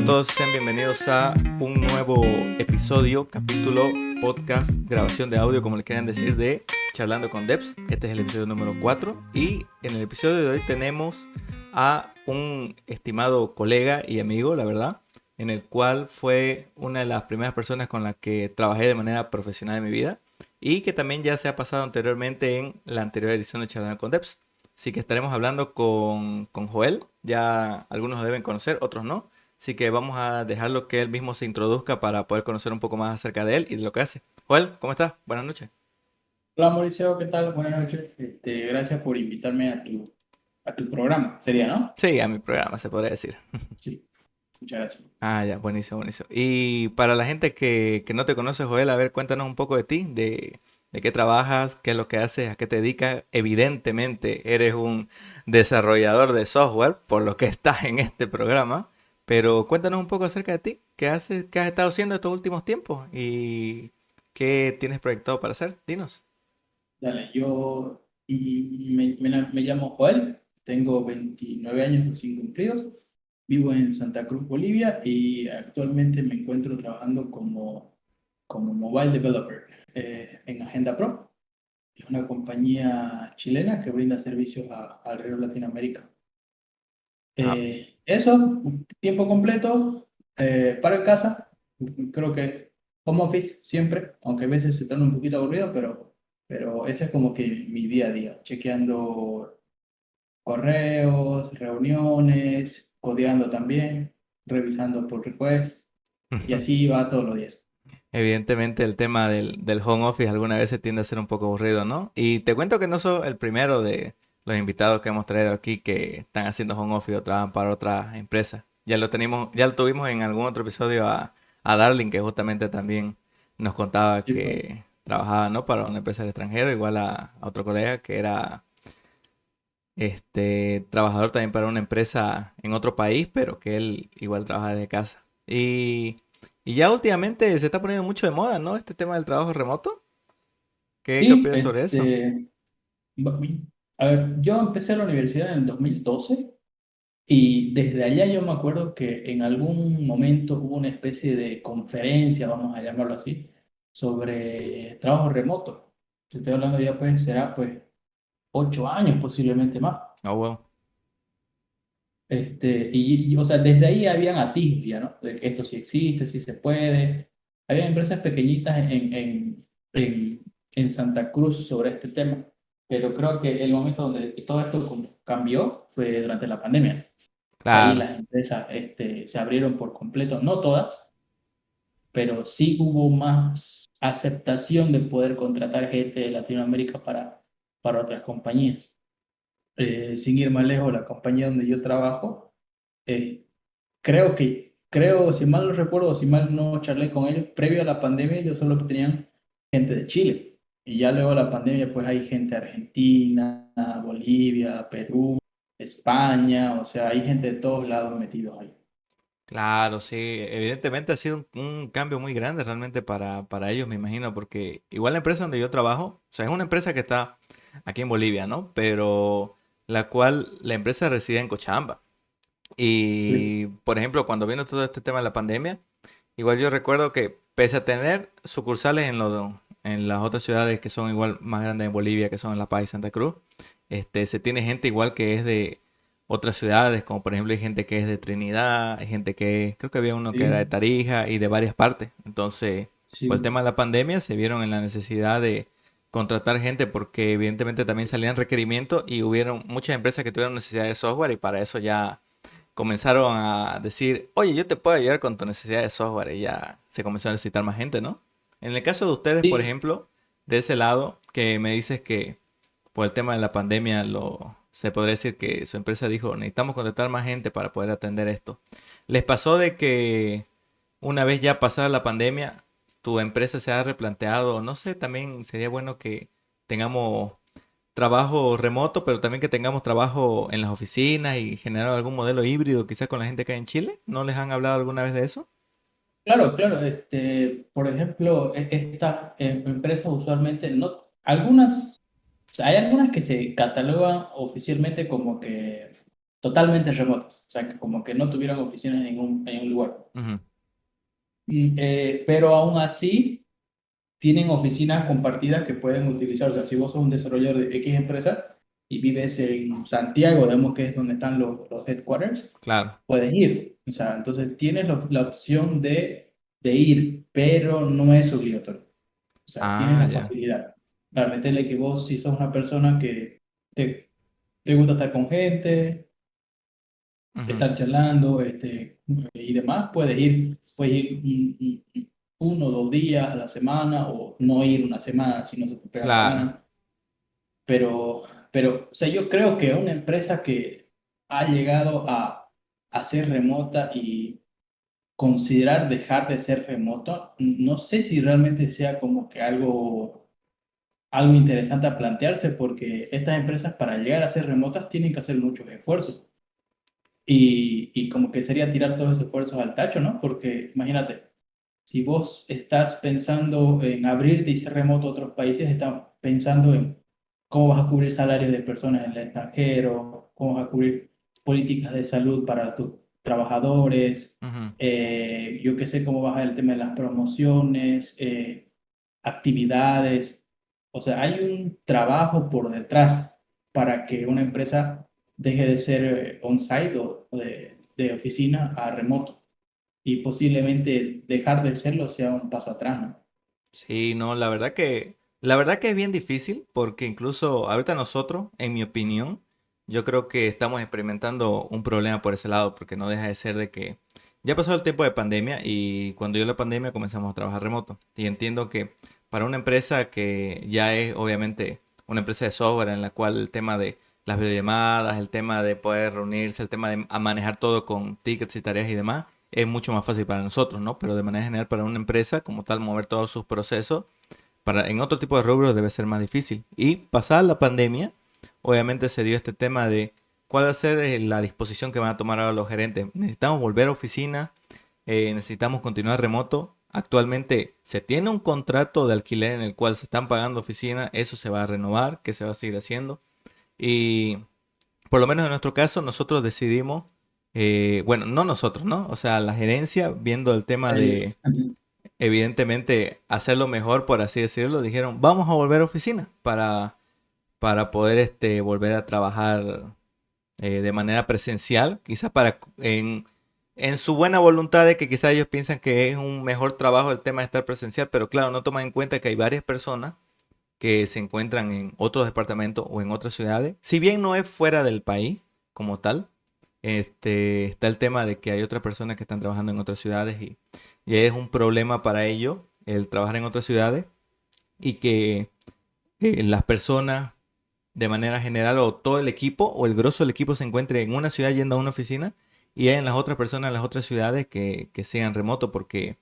todos, sean bienvenidos a un nuevo episodio, capítulo, podcast, grabación de audio, como le quieran decir, de Charlando con Devs. Este es el episodio número 4 y en el episodio de hoy tenemos a un estimado colega y amigo, la verdad, en el cual fue una de las primeras personas con las que trabajé de manera profesional en mi vida y que también ya se ha pasado anteriormente en la anterior edición de Charlando con Devs. Así que estaremos hablando con Joel, ya algunos lo deben conocer, otros no. Así que vamos a dejarlo que él mismo se introduzca para poder conocer un poco más acerca de él y de lo que hace. Joel, ¿cómo estás? Buenas noches. Hola Mauricio, ¿qué tal? Buenas noches. Gracias por invitarme a tu programa. ¿Sería, no? Sí, a mi programa se podría decir. Sí, muchas gracias. Ah, ya, buenísimo, buenísimo. Y para la gente que no te conoce, Joel, a ver, cuéntanos un poco de ti, de qué trabajas, qué es lo que haces, a qué te dedicas. Evidentemente, eres un desarrollador de software, por lo que estás en este programa, pero cuéntanos un poco acerca de ti, qué haces, qué has estado haciendo estos últimos tiempos y qué tienes proyectado para hacer. Dinos. Dale, me llamo Joel, tengo 29 años recién cumplidos, vivo en Santa Cruz, Bolivia y actualmente me encuentro trabajando como mobile developer en Agenda Pro. Es una compañía chilena que brinda servicios alrededor de Latinoamérica. Ah, Eso, tiempo completo, para en casa, creo que home office siempre, aunque a veces se torna un poquito aburrido, pero ese es como que mi día a día, chequeando correos, reuniones, codeando también, revisando pull requests, y así va todos los días. evidentemente el tema del home office alguna vez se tiende a ser un poco aburrido, ¿no? Y te cuento que no soy el primero de los invitados que hemos traído aquí que están haciendo home office o trabajan para otras empresas. Ya lo tuvimos en algún otro episodio a Darling, que justamente también nos contaba Sí, pues. que trabajaba, ¿no? Para una empresa del extranjero, igual a otro colega que era trabajador también para una empresa en otro país, pero que él igual trabaja desde casa. Y ya últimamente se está poniendo mucho de moda, ¿no? Este tema del trabajo remoto. ¿Qué Sí, opinas sobre eso? va- a ver, yo empecé la universidad en el 2012. Y desde allá yo me acuerdo que en algún momento hubo una especie de conferencia, vamos a llamarlo así, sobre trabajo remoto. Te estoy hablando ya pues será pues 8 años posiblemente más. Oh, wow. O sea, desde ahí habían atisbos ya, ¿no? De que esto sí existe, sí se puede. Había empresas pequeñitas en Santa Cruz sobre este tema, pero creo que el momento donde todo esto como cambió fue durante la pandemia. O sea, ahí Claro, las empresas se abrieron por completo, no todas, pero sí hubo más aceptación de poder contratar gente de Latinoamérica para otras compañías. Sin ir más lejos, la compañía donde yo trabajo, eh, creo, si mal no recuerdo, si mal no charlé con ellos, previo a la pandemia ellos solo tenían gente de Chile. Y ya luego de la pandemia, pues hay gente de Argentina, Bolivia, Perú, España, o sea, hay gente de todos lados metidos ahí. claro, sí. Evidentemente ha sido un cambio muy grande realmente para ellos, me imagino, porque igual la empresa donde yo trabajo, o sea, es una empresa que está aquí en Bolivia, ¿no? Pero la cual la empresa reside en Cochabamba. Sí. Y, por ejemplo, cuando vino todo este tema de la pandemia, igual yo recuerdo que pese a tener sucursales en las otras ciudades que son igual más grandes en Bolivia, que son La Paz y Santa Cruz, se tiene gente igual que es de otras ciudades, como por ejemplo hay gente que es de Trinidad, hay gente creo que había uno que era de Sí, Tarija y de varias partes. Entonces, por el sí, tema de la pandemia se vieron en la necesidad de contratar gente porque evidentemente también salían requerimientos y hubieron muchas empresas que tuvieron necesidad de software y para eso ya comenzaron a decir, oye, yo te puedo ayudar con tu necesidad de software y ya se comenzó a necesitar más gente, ¿no? En el caso de ustedes, por sí. ejemplo, de ese lado, que me dices que por el tema de la pandemia se podría decir que su empresa dijo, necesitamos contratar más gente para poder atender esto. ¿Les pasó de que una vez ya pasada la pandemia, tu empresa se ha replanteado, no sé, también sería bueno que tengamos trabajo remoto, pero también que tengamos trabajo en las oficinas y generar algún modelo híbrido quizás con la gente que hay en Chile? ¿No les han hablado alguna vez de eso? Claro, claro. Por ejemplo, estas empresas usualmente no, algunas, o sea, hay algunas que se catalogan oficialmente como que totalmente remotos, o sea, que como que no tuvieron oficinas en ningún lugar. Ujú. Pero aún así tienen oficinas compartidas que pueden utilizar. O sea, si vos sos un desarrollador de X empresa y vives en Santiago, digamos que es donde están los headquarters, Claro. puedes ir. O sea, entonces tienes la opción de ir, pero no es obligatorio. O sea, tienes Ah, la ya. facilidad para meterle que vos, si sos una persona que te gusta estar con gente, Ujú. estar charlando y demás, puedes ir 1 o 2 días a la semana o no ir una semana si no se te pega la Claro. gana. Pero, o sea, yo creo que una empresa que ha llegado a ser remota y considerar dejar de ser remoto, no sé si realmente sea como que algo interesante a plantearse, porque estas empresas para llegar a ser remotas tienen que hacer muchos esfuerzos. Y como que sería tirar todos esos esfuerzos al tacho, ¿no? Porque imagínate, si vos estás pensando en abrirte y ser remoto a otros países, estás pensando en cómo vas a cubrir salarios de personas en el extranjero, cómo vas a cubrir políticas de salud para tus trabajadores, Ujú. yo qué sé, cómo vas a el tema de las promociones, actividades. O sea, hay un trabajo por detrás para que una empresa deje de ser on-site o de oficina a remoto, y posiblemente dejar de serlo sea un paso atrás, ¿no? Sí, no, la verdad que es bien difícil porque incluso ahorita nosotros, en mi opinión, yo creo que estamos experimentando un problema por ese lado porque no deja de ser de que ya pasó el tiempo de pandemia y cuando llegó la pandemia comenzamos a trabajar remoto. Y entiendo que para una empresa que ya es obviamente una empresa de software en la cual el tema de las videollamadas, el tema de poder reunirse, el tema de a manejar todo con tickets y tareas y demás, es mucho más fácil para nosotros, ¿no? Pero de manera general para una empresa como tal mover todos sus procesos en otro tipo de rubros debe ser más difícil. Y pasada la pandemia, obviamente se dio este tema de cuál va a ser la disposición que van a tomar ahora los gerentes. Necesitamos volver a oficina, necesitamos continuar remoto. Actualmente se tiene un contrato de alquiler en el cual se están pagando oficina, eso se va a renovar, que se va a seguir haciendo. Y por lo menos en nuestro caso, nosotros decidimos, bueno, no nosotros, ¿no? O sea, la gerencia, viendo el tema El- de, evidentemente, hacerlo mejor, por así decirlo, dijeron, vamos a volver a oficina para poder volver a trabajar de manera presencial, quizá en su buena voluntad de que quizá ellos piensan que es un mejor trabajo el tema de estar presencial, pero claro, no toman en cuenta que hay varias personas que se encuentran en otros departamentos o en otras ciudades. Si bien no es fuera del país como tal, está el tema de que hay otras personas que están trabajando en otras ciudades y es un problema para ellos el trabajar en otras ciudades y que las personas de manera general o todo el equipo o el grosso del equipo se encuentre en una ciudad yendo a una oficina y hay en las otras personas en las otras ciudades que sean remoto porque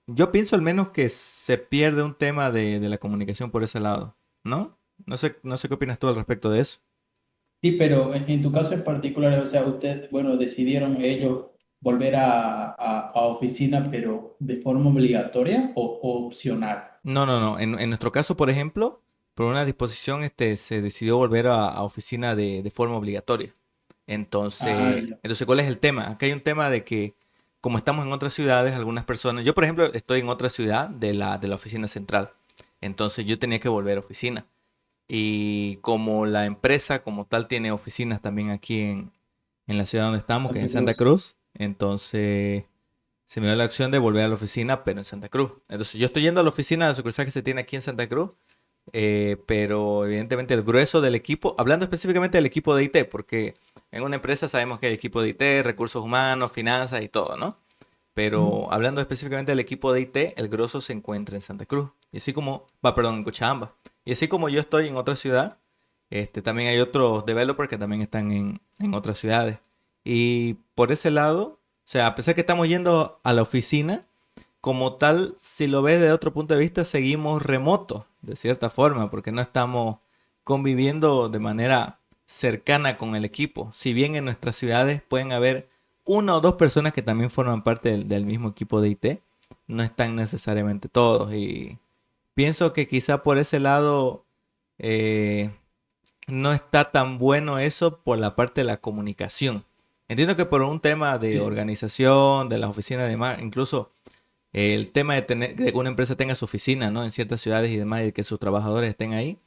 yo pienso al menos que se pierde un tema de la comunicación por ese lado, ¿no? No sé qué opinas tú al respecto de eso. Sí, pero en tu caso en particular, o sea, ustedes, bueno, decidieron ellos volver a oficina, pero de forma obligatoria o opcional. No, no, no. En nuestro caso, por ejemplo, por una disposición, se decidió volver a oficina de forma obligatoria. Ah, Entonces, ¿cuál es el tema? Acá hay un tema de que, como estamos en otras ciudades, algunas personas, yo por ejemplo estoy en otra ciudad de la oficina central, entonces yo tenía que volver a oficina. Y como la empresa como tal tiene oficinas también aquí en la ciudad donde estamos, que es en Santa Santa Cruz. Cruz, entonces se me dio la opción de volver a la oficina, pero en Santa Cruz. Entonces yo estoy yendo a la oficina de la sucursal que se tiene aquí en Santa Cruz, pero evidentemente el grueso del equipo, hablando específicamente del equipo de IT, porque en una empresa sabemos que hay equipo de IT, recursos humanos, finanzas y todo, ¿no? Pero Ujú. hablando específicamente del equipo de IT, el grosso se encuentra en Santa Cruz. Y así como, perdón, en Cochabamba. Y así como yo estoy en otra ciudad, también hay otros developers que también están en otras ciudades. Y por ese lado, o sea, a pesar que estamos yendo a la oficina, como tal, si lo ves de otro punto de vista, seguimos remotos, de cierta forma, porque no estamos conviviendo de manera cercana con el equipo. Si bien en nuestras ciudades pueden haber una o dos personas que también forman parte del mismo equipo de IT, no están necesariamente todos. Y pienso que quizá por ese lado eh, no está tan bueno eso por la parte de la comunicación. Entiendo que por un tema de Sí, organización, de las oficinas y demás, incluso el tema de tener de que una empresa tenga su oficina, ¿no? En ciertas ciudades y demás, y que sus trabajadores estén ahí,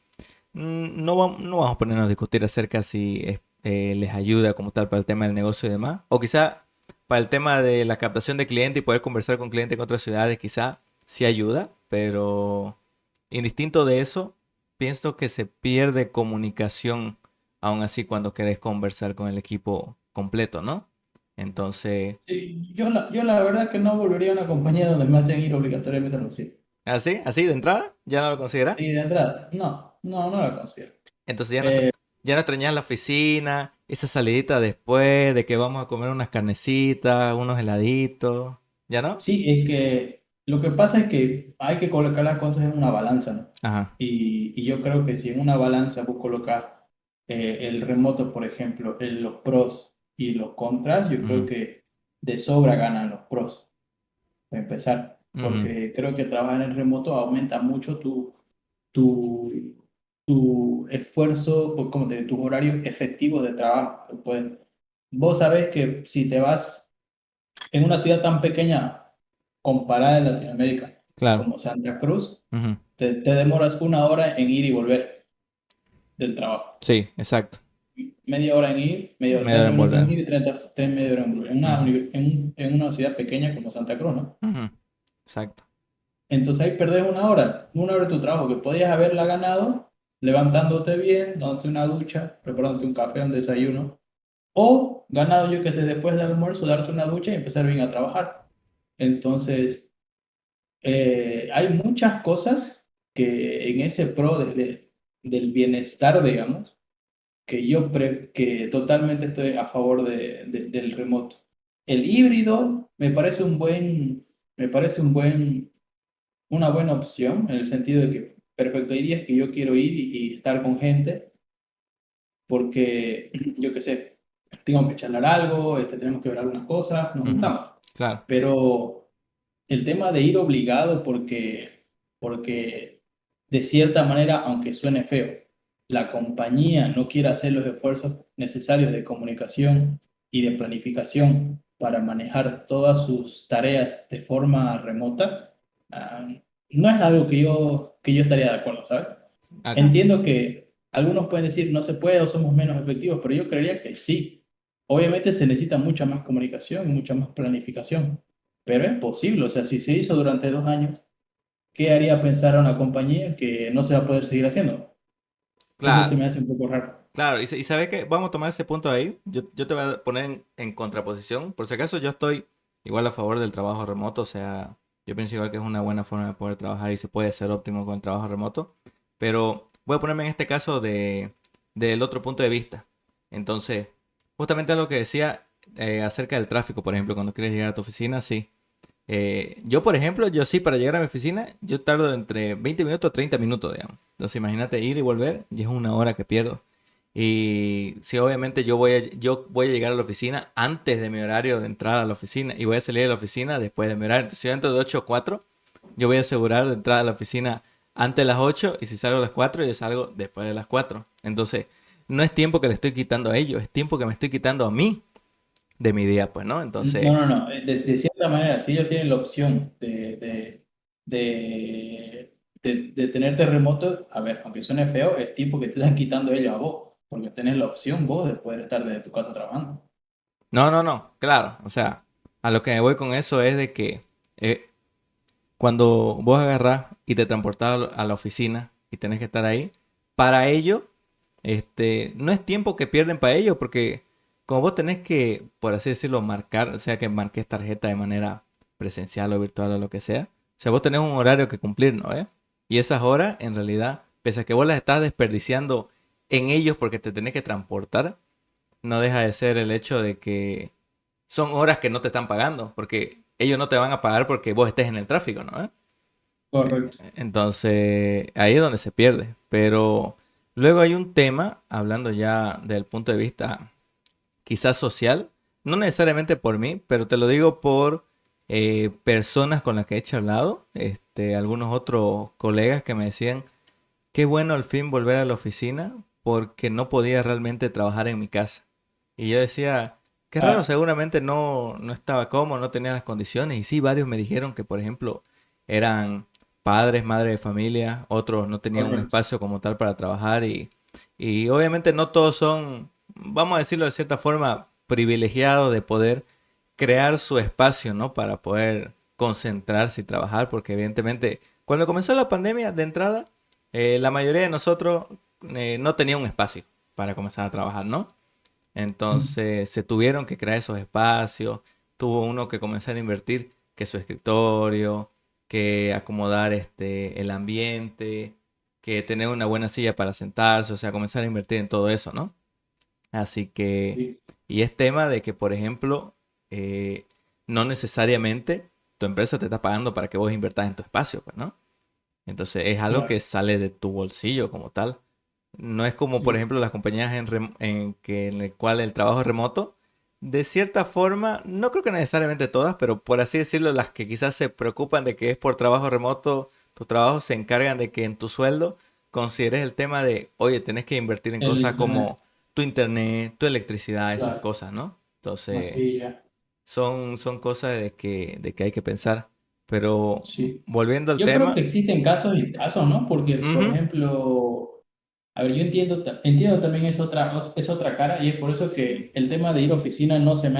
no vamos a ponernos a discutir acerca si les ayuda como tal para el tema del negocio y demás. O quizá para el tema de la captación de clientes y poder conversar con clientes en otras ciudades, quizá sí ayuda, pero indistinto de eso, pienso que se pierde comunicación aún así cuando querés conversar con el equipo completo, ¿no? Entonces, sí, yo la verdad que no volvería a una compañía donde me hacen ir obligatoriamente a la oficina. así de entrada, ya no lo consideras. Sí, de entrada, no la considero. Entonces ya Eh, ya no extrañas la oficina, esa salidita después de que vamos a comer unas carnecitas, unos heladitos, ¿ya no? sí, es que lo que pasa es que hay que colocar las cosas en una balanza, ¿no? Ajá. Y yo creo que si en una balanza vos colocas el remoto, por ejemplo, en los pros y los contras, yo creo Ujú, que de sobra ganan los pros, para empezar, ujú, porque creo que trabajar en remoto aumenta mucho tu, tu esfuerzo, o como te digo, tus horarios efectivos de trabajo. Pues, vos sabés que si te vas en una ciudad tan pequeña comparada en Latinoamérica claro. como Santa Cruz, Ujú. te demoras una hora en ir y volver del trabajo. Sí, exacto. Media hora en ir, Me 30 deben minutos en volver. ir y 30, media hora en volver. Ujú, En una ciudad pequeña como Santa Cruz, ¿no? ujú, exacto. Entonces ahí perdés una hora de tu trabajo que podías haberla ganado levantándote bien, dándote una ducha, preparándote un café, un desayuno, o ganado, yo que sé, después del almuerzo, darte una ducha y empezar bien a trabajar. Entonces, hay muchas cosas que en ese pro del bienestar, digamos, que totalmente estoy a favor del remoto. El híbrido me parece una buena opción en el sentido de que, perfecto, hay días que yo quiero ir y estar con gente porque, yo qué sé, tengo que charlar algo, tenemos que ver algunas cosas, nos Ujú, juntamos. claro. Pero el tema de ir obligado porque de cierta manera, aunque suene feo, la compañía no quiere hacer los esfuerzos necesarios de comunicación y de planificación para manejar todas sus tareas de forma remota, ah, no es algo que yo estaría de acuerdo, ¿sabes? Acá. Entiendo que algunos pueden decir no se puede o somos menos efectivos, pero yo creería que sí. Obviamente se necesita mucha más comunicación y mucha más planificación, pero es posible. O sea, si se hizo durante 2 años, ¿qué haría pensar a una compañía que no se va a poder seguir haciendo? Eso se Claro. me hace un poco raro. Claro, y sabes que vamos a tomar ese punto ahí. Yo te voy a poner en contraposición. Por si acaso yo estoy igual a favor del trabajo remoto. O sea, yo pienso igual que es una buena forma de poder trabajar y se puede ser óptimo con el trabajo remoto. Pero voy a ponerme en este caso del otro punto de vista. Entonces, justamente lo que decía acerca del tráfico, por ejemplo, cuando quieres llegar a tu oficina, sí. Yo, por ejemplo, yo sí, para llegar a mi oficina, yo tardo entre 20 minutos a 30 minutos, digamos. Entonces, imagínate ir y volver, y es una hora que pierdo. Y sí, obviamente yo voy a llegar a la oficina antes de mi horario de entrada a la oficina y voy a salir de la oficina después de mi horario. Entonces, si yo entro de 8 a 4, yo voy a asegurar de entrar a la oficina antes de las 8 y si salgo a las 4, yo salgo después de las 4. Entonces, no es tiempo que le estoy quitando a ellos, es tiempo que me estoy quitando a mí de mi día, pues, ¿no? No, Entonces, no, no. De cierta manera, si ellos tienen la opción de tenerte remoto, a ver, aunque suene feo, es tiempo que te están quitando ellos a vos, porque tenés la opción vos de poder estar desde tu casa trabajando. no, claro, o sea, a lo que me voy con eso es de que eh, cuando vos agarrás y te transportás a la oficina y tenés que estar ahí, para ello, no es tiempo que pierden para ellos, porque como vos tenés que, por así decirlo, marcar, o sea, que marques tarjeta de manera presencial o virtual o lo que sea, o sea, vos tenés un horario que cumplir, ¿no? Y esas horas, en realidad, pese a que vos las estás desperdiciando en ellos porque te tenés que transportar, no deja de ser el hecho de que son horas que no te están pagando, porque ellos no te van a pagar porque vos estés en el tráfico, ¿no? Correcto. Entonces, ahí es donde se pierde. Pero luego hay un tema, hablando ya del punto de vista quizás social, no necesariamente por mí, pero te lo digo por personas con las que he charlado, algunos otros colegas que me decían, qué bueno al fin volver a la oficina porque no podía realmente trabajar en mi casa. Y yo decía, qué raro, Ah, seguramente no estaba cómodo, no tenía las condiciones. Y sí, varios me dijeron que, por ejemplo, eran padres, madres de familia, otros no tenían un correcto. espacio como tal para trabajar y obviamente no todos son, vamos a decirlo de cierta forma, privilegiados de poder crear su espacio, ¿no? Para poder concentrarse y trabajar, porque evidentemente cuando comenzó la pandemia de entrada, la mayoría de nosotros no tenía un espacio para comenzar a trabajar, ¿no? Mm. Entonces se tuvieron que crear esos espacios, tuvo uno que comenzar a invertir que su escritorio, que acomodar el ambiente, que tener una buena silla para sentarse, o sea, comenzar a invertir en todo eso, ¿no? Así que, Sí, y es tema de que, por ejemplo, eh, no necesariamente tu empresa te está pagando para que vos invertas en tu espacio, pues, ¿no? Entonces es algo que claro, sale de tu bolsillo como tal. No es como, por sí. ejemplo, las compañías en el cual el trabajo es remoto. De cierta forma, no creo que necesariamente todas, pero por así decirlo, las que quizás se preocupan de que es por trabajo remoto, tus trabajos se encargan de que en tu sueldo consideres el tema de, oye, tenés que invertir en El cosas internet, como tu internet, tu electricidad, esas claro. cosas, ¿no? Entonces, Así ya. son cosas de que hay que pensar. Pero Sí. volviendo al Yo creo que tema, existen casos y casos, ¿no? Porque, por ujú, ejemplo, a ver, yo entiendo, entiendo también es otra cara y es por eso que el tema de ir a oficina no se me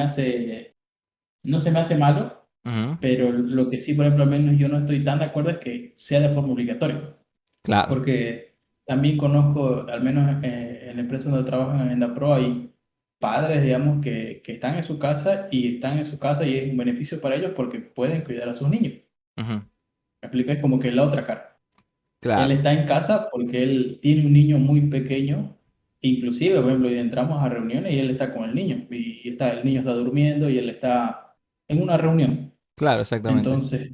hace malo, ujú, pero lo que sí, por ejemplo, al menos yo no estoy tan de acuerdo es que sea de forma obligatoria. claro. Porque también conozco, al menos en la empresa donde trabajo en Agenda Pro, hay padres, digamos, que están en su casa y están en su casa y es un beneficio para ellos porque pueden cuidar a sus niños. Ujú, Me explico, es como que la otra cara. Él claro, está en casa porque él tiene un niño muy pequeño, inclusive, por ejemplo, y entramos a reuniones y él está con el niño y está, el niño está durmiendo y él está en una reunión. claro, exactamente. Entonces,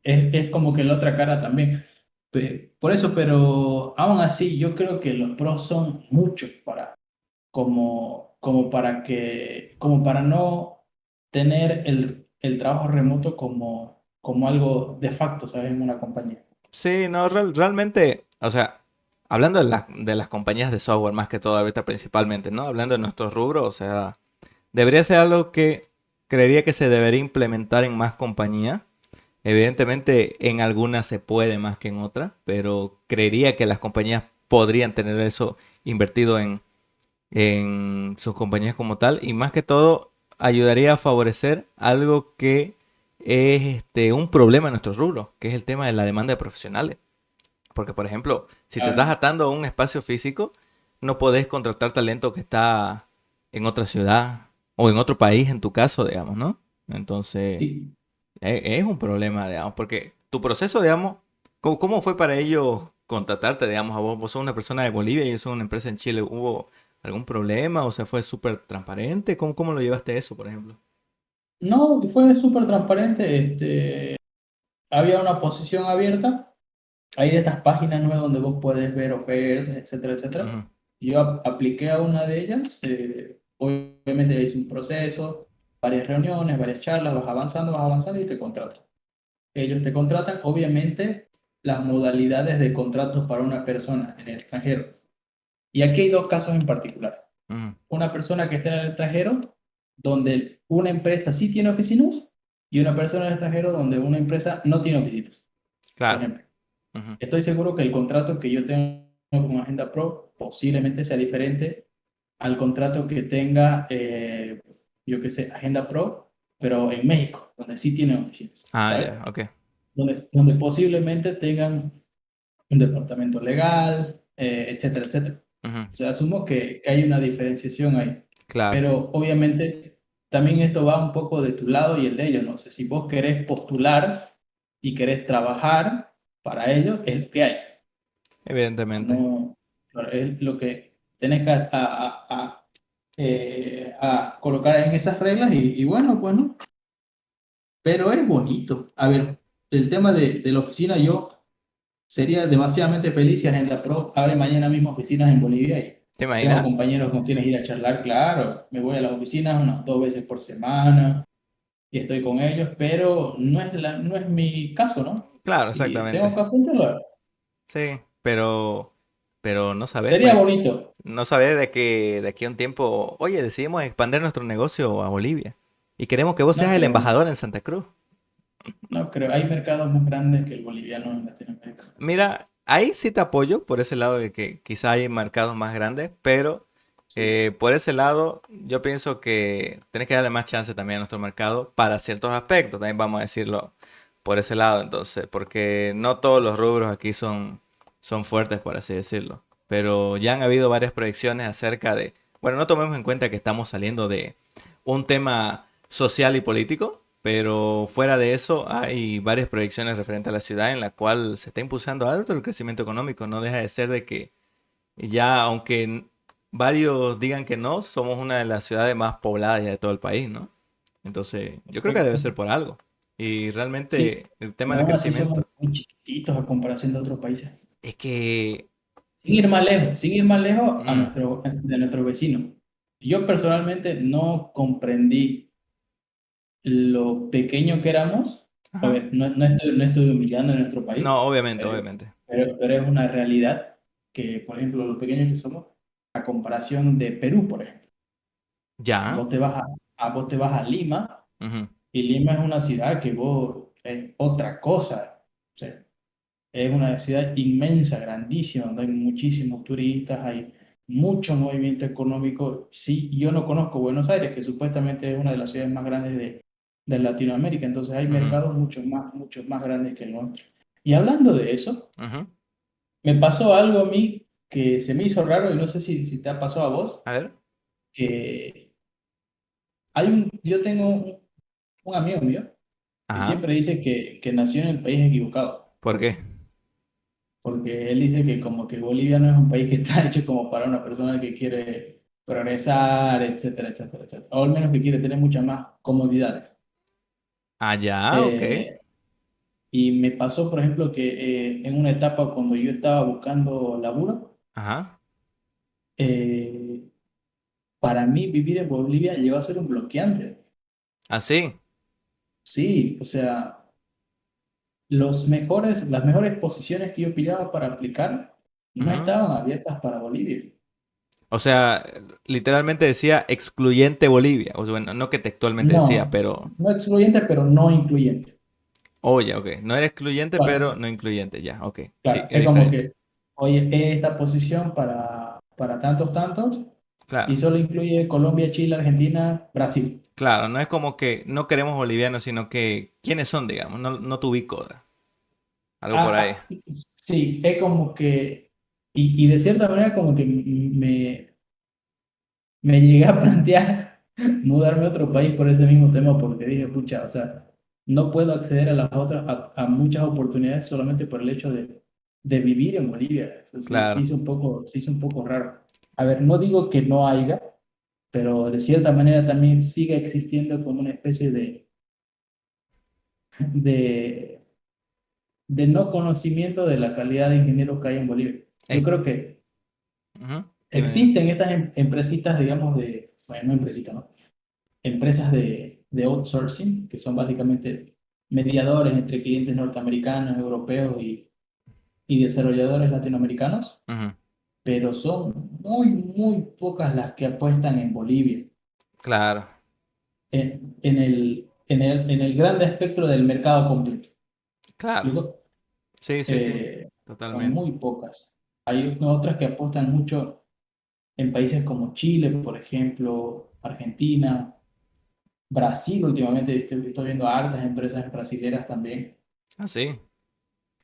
es como que la otra cara también. Por eso, pero aún así, yo creo que los pros son muchos como para no tener el trabajo remoto como algo de facto, ¿sabes? En una compañía. Sí, no, realmente, o sea, hablando de las compañías de software más que todo ahorita principalmente, ¿no? Hablando de nuestros rubros, o sea, debería ser algo que creería que se debería implementar en más compañías. Evidentemente, en algunas se puede más que en otras, pero creería que las compañías podrían tener eso invertido en sus compañías como tal y más que todo ayudaría a favorecer algo que es un problema en nuestro rubro, que es el tema de la demanda de profesionales. Porque, por ejemplo, si te estás Claro. atando a un espacio físico, no podés contratar talento que está en otra ciudad o en otro país, en tu caso, digamos, ¿no? Entonces, Sí. es un problema, digamos, porque tu proceso, digamos, ¿cómo fue para ellos contratarte, digamos, a vos? Vos sos una persona de Bolivia y yo soy una empresa en Chile. ¿Hubo algún problema? O sea, ¿fue súper transparente? ¿Cómo lo llevaste eso, por ejemplo? No, fue súper transparente. Había una posición abierta. Hay de estas páginas nuevas donde vos puedes ver ofertas, etcétera, etcétera. Ujú, Yo apliqué a una de ellas. Obviamente hice un proceso, varias reuniones, varias charlas, vas avanzando y te contratan. Ellos te contratan, obviamente, las modalidades de contratos para una persona en el extranjero. Y aquí hay dos casos en particular. ujú. Una persona que está en el extranjero, donde una empresa sí tiene oficinas, y una persona en el extranjero donde una empresa no tiene oficinas, por Claro. ejemplo. Ujú. Estoy seguro que el contrato que yo tengo con Agenda Pro posiblemente sea diferente al contrato que tenga, yo qué sé, Agenda Pro, pero en México, donde sí tienen oficinas, Ah, ¿sabes? ya, ok. Donde posiblemente tengan un departamento legal, etcétera, etcétera. Ujú, O sea, asumo que hay una diferenciación ahí, claro. pero obviamente también esto va un poco de tu lado y el de ellos, no sé, si vos querés postular y querés trabajar para ellos, es lo que hay. Evidentemente. No, claro, es lo que tenés que a colocar en esas reglas y bueno, pues no, pero es bonito. A ver, el tema de la oficina, yo sería demasiadamente feliz si Agenda Pro abre mañana mismo oficinas en Bolivia y ¿Te tengo imaginas? compañeros con quienes ir a charlar, claro, me voy a las oficinas unas 2 veces por semana y estoy con ellos, pero no es mi caso, ¿no? Claro, Y tengo exactamente. que afrontarlo. Sí, pero pero no sabes, Sería pues, bonito. no sabes de que de aquí a un tiempo, oye, decidimos expandir nuestro negocio a Bolivia y queremos que vos No seas el creo, embajador en Santa Cruz. no creo. Hay mercados más grandes que el boliviano en Latinoamérica. Mira, ahí sí te apoyo por ese lado de que quizá hay mercados más grandes, pero Sí. por ese lado yo pienso que tenés que darle más chance también a nuestro mercado para ciertos aspectos, también vamos a decirlo por ese lado, entonces, porque no todos los rubros aquí son fuertes, por así decirlo, pero ya han habido varias proyecciones acerca de, bueno, no tomemos en cuenta que estamos saliendo de un tema social y político, pero fuera de eso hay varias proyecciones referentes a la ciudad en la cual se está impulsando alto el crecimiento económico. No deja de ser de que ya, aunque varios digan que no, somos una de las ciudades más pobladas ya de todo el país, ¿no? Entonces, yo creo que debe Correcto. ser por algo. Y Sí, realmente el tema pero del aún así somos crecimiento muy chiquititos a comparación de otros países. es que... Sin ir más lejos mm, de nuestro vecino. Yo personalmente no comprendí lo pequeño que éramos. A ajá. ver, no estoy humillando en nuestro país, No, obviamente, pero, obviamente. pero es una realidad que, por ejemplo, lo pequeños que somos, a comparación de Perú, por ejemplo. Ya. Vos te vas a Lima Ujú, y Lima es una ciudad que vos es otra cosa. O sea, es una ciudad inmensa, grandísima, donde hay muchísimos turistas, hay mucho movimiento económico. Sí, yo no conozco Buenos Aires, que supuestamente es una de las ciudades más grandes de Latinoamérica, entonces hay ujú, mercados mucho más grandes que el nuestro. Y hablando de eso, ujú. me pasó algo a mí que se me hizo raro y no sé si te ha pasado a vos, A ver. que yo tengo un amigo mío que Ajá. siempre dice que nació en el país equivocado. ¿Por qué? Porque él dice que como que Bolivia no es un país que está hecho como para una persona que quiere progresar, etcétera, etcétera, etcétera. O al menos que quiere tener muchas más comodidades. Ah, ya, ok. Eh, y me pasó, por ejemplo, que en una etapa cuando yo estaba buscando laburo, Ajá. eh, para mí vivir en Bolivia llegó a ser un bloqueante. Así. Sí, o sea, las mejores posiciones que yo pillaba para aplicar no estaban abiertas para Bolivia. O sea, literalmente decía excluyente Bolivia. O sea, bueno, no que textualmente decía, No, pero... no excluyente, pero no incluyente. Oye, ok. No era excluyente, pero Claro, no incluyente. Ya, ok. Sí, claro, es es como diferente. que, oye, esta posición para tantos, tantos, y Claro. solo incluye Colombia, Chile, Argentina, Brasil. Claro, no es como que no queremos bolivianos, sino que quiénes son, digamos. No, no te ubico. Algo por ahí. Sí, es como que, y de cierta manera como que me llegué a plantear mudarme a otro país por ese mismo tema, porque dije, pucha, o sea, no puedo acceder a las otras, a muchas oportunidades solamente por el hecho de vivir en Bolivia. Eso sí, Claro. sí es un poco raro. A ver, no digo que no haya, pero de cierta manera también sigue existiendo como una especie de, de no conocimiento de la calidad de ingenieros que hay en Bolivia. Yo Eh, creo que ujú. Dime, dime. existen estas empresitas, digamos, bueno, no empresitas, ¿no? Empresas de outsourcing, que son básicamente mediadores entre clientes norteamericanos, europeos y desarrolladores latinoamericanos, Ujú. pero son muy pocas las que apuestan en Bolivia, Claro. en el grande espectro del mercado completo. Claro. ¿Explico? Sí, sí, sí. Son Totalmente. muy pocas. Hay otras que apuestan mucho en países como Chile, por ejemplo, Argentina, Brasil. Últimamente estoy viendo hartas empresas brasileras también. Ah, sí.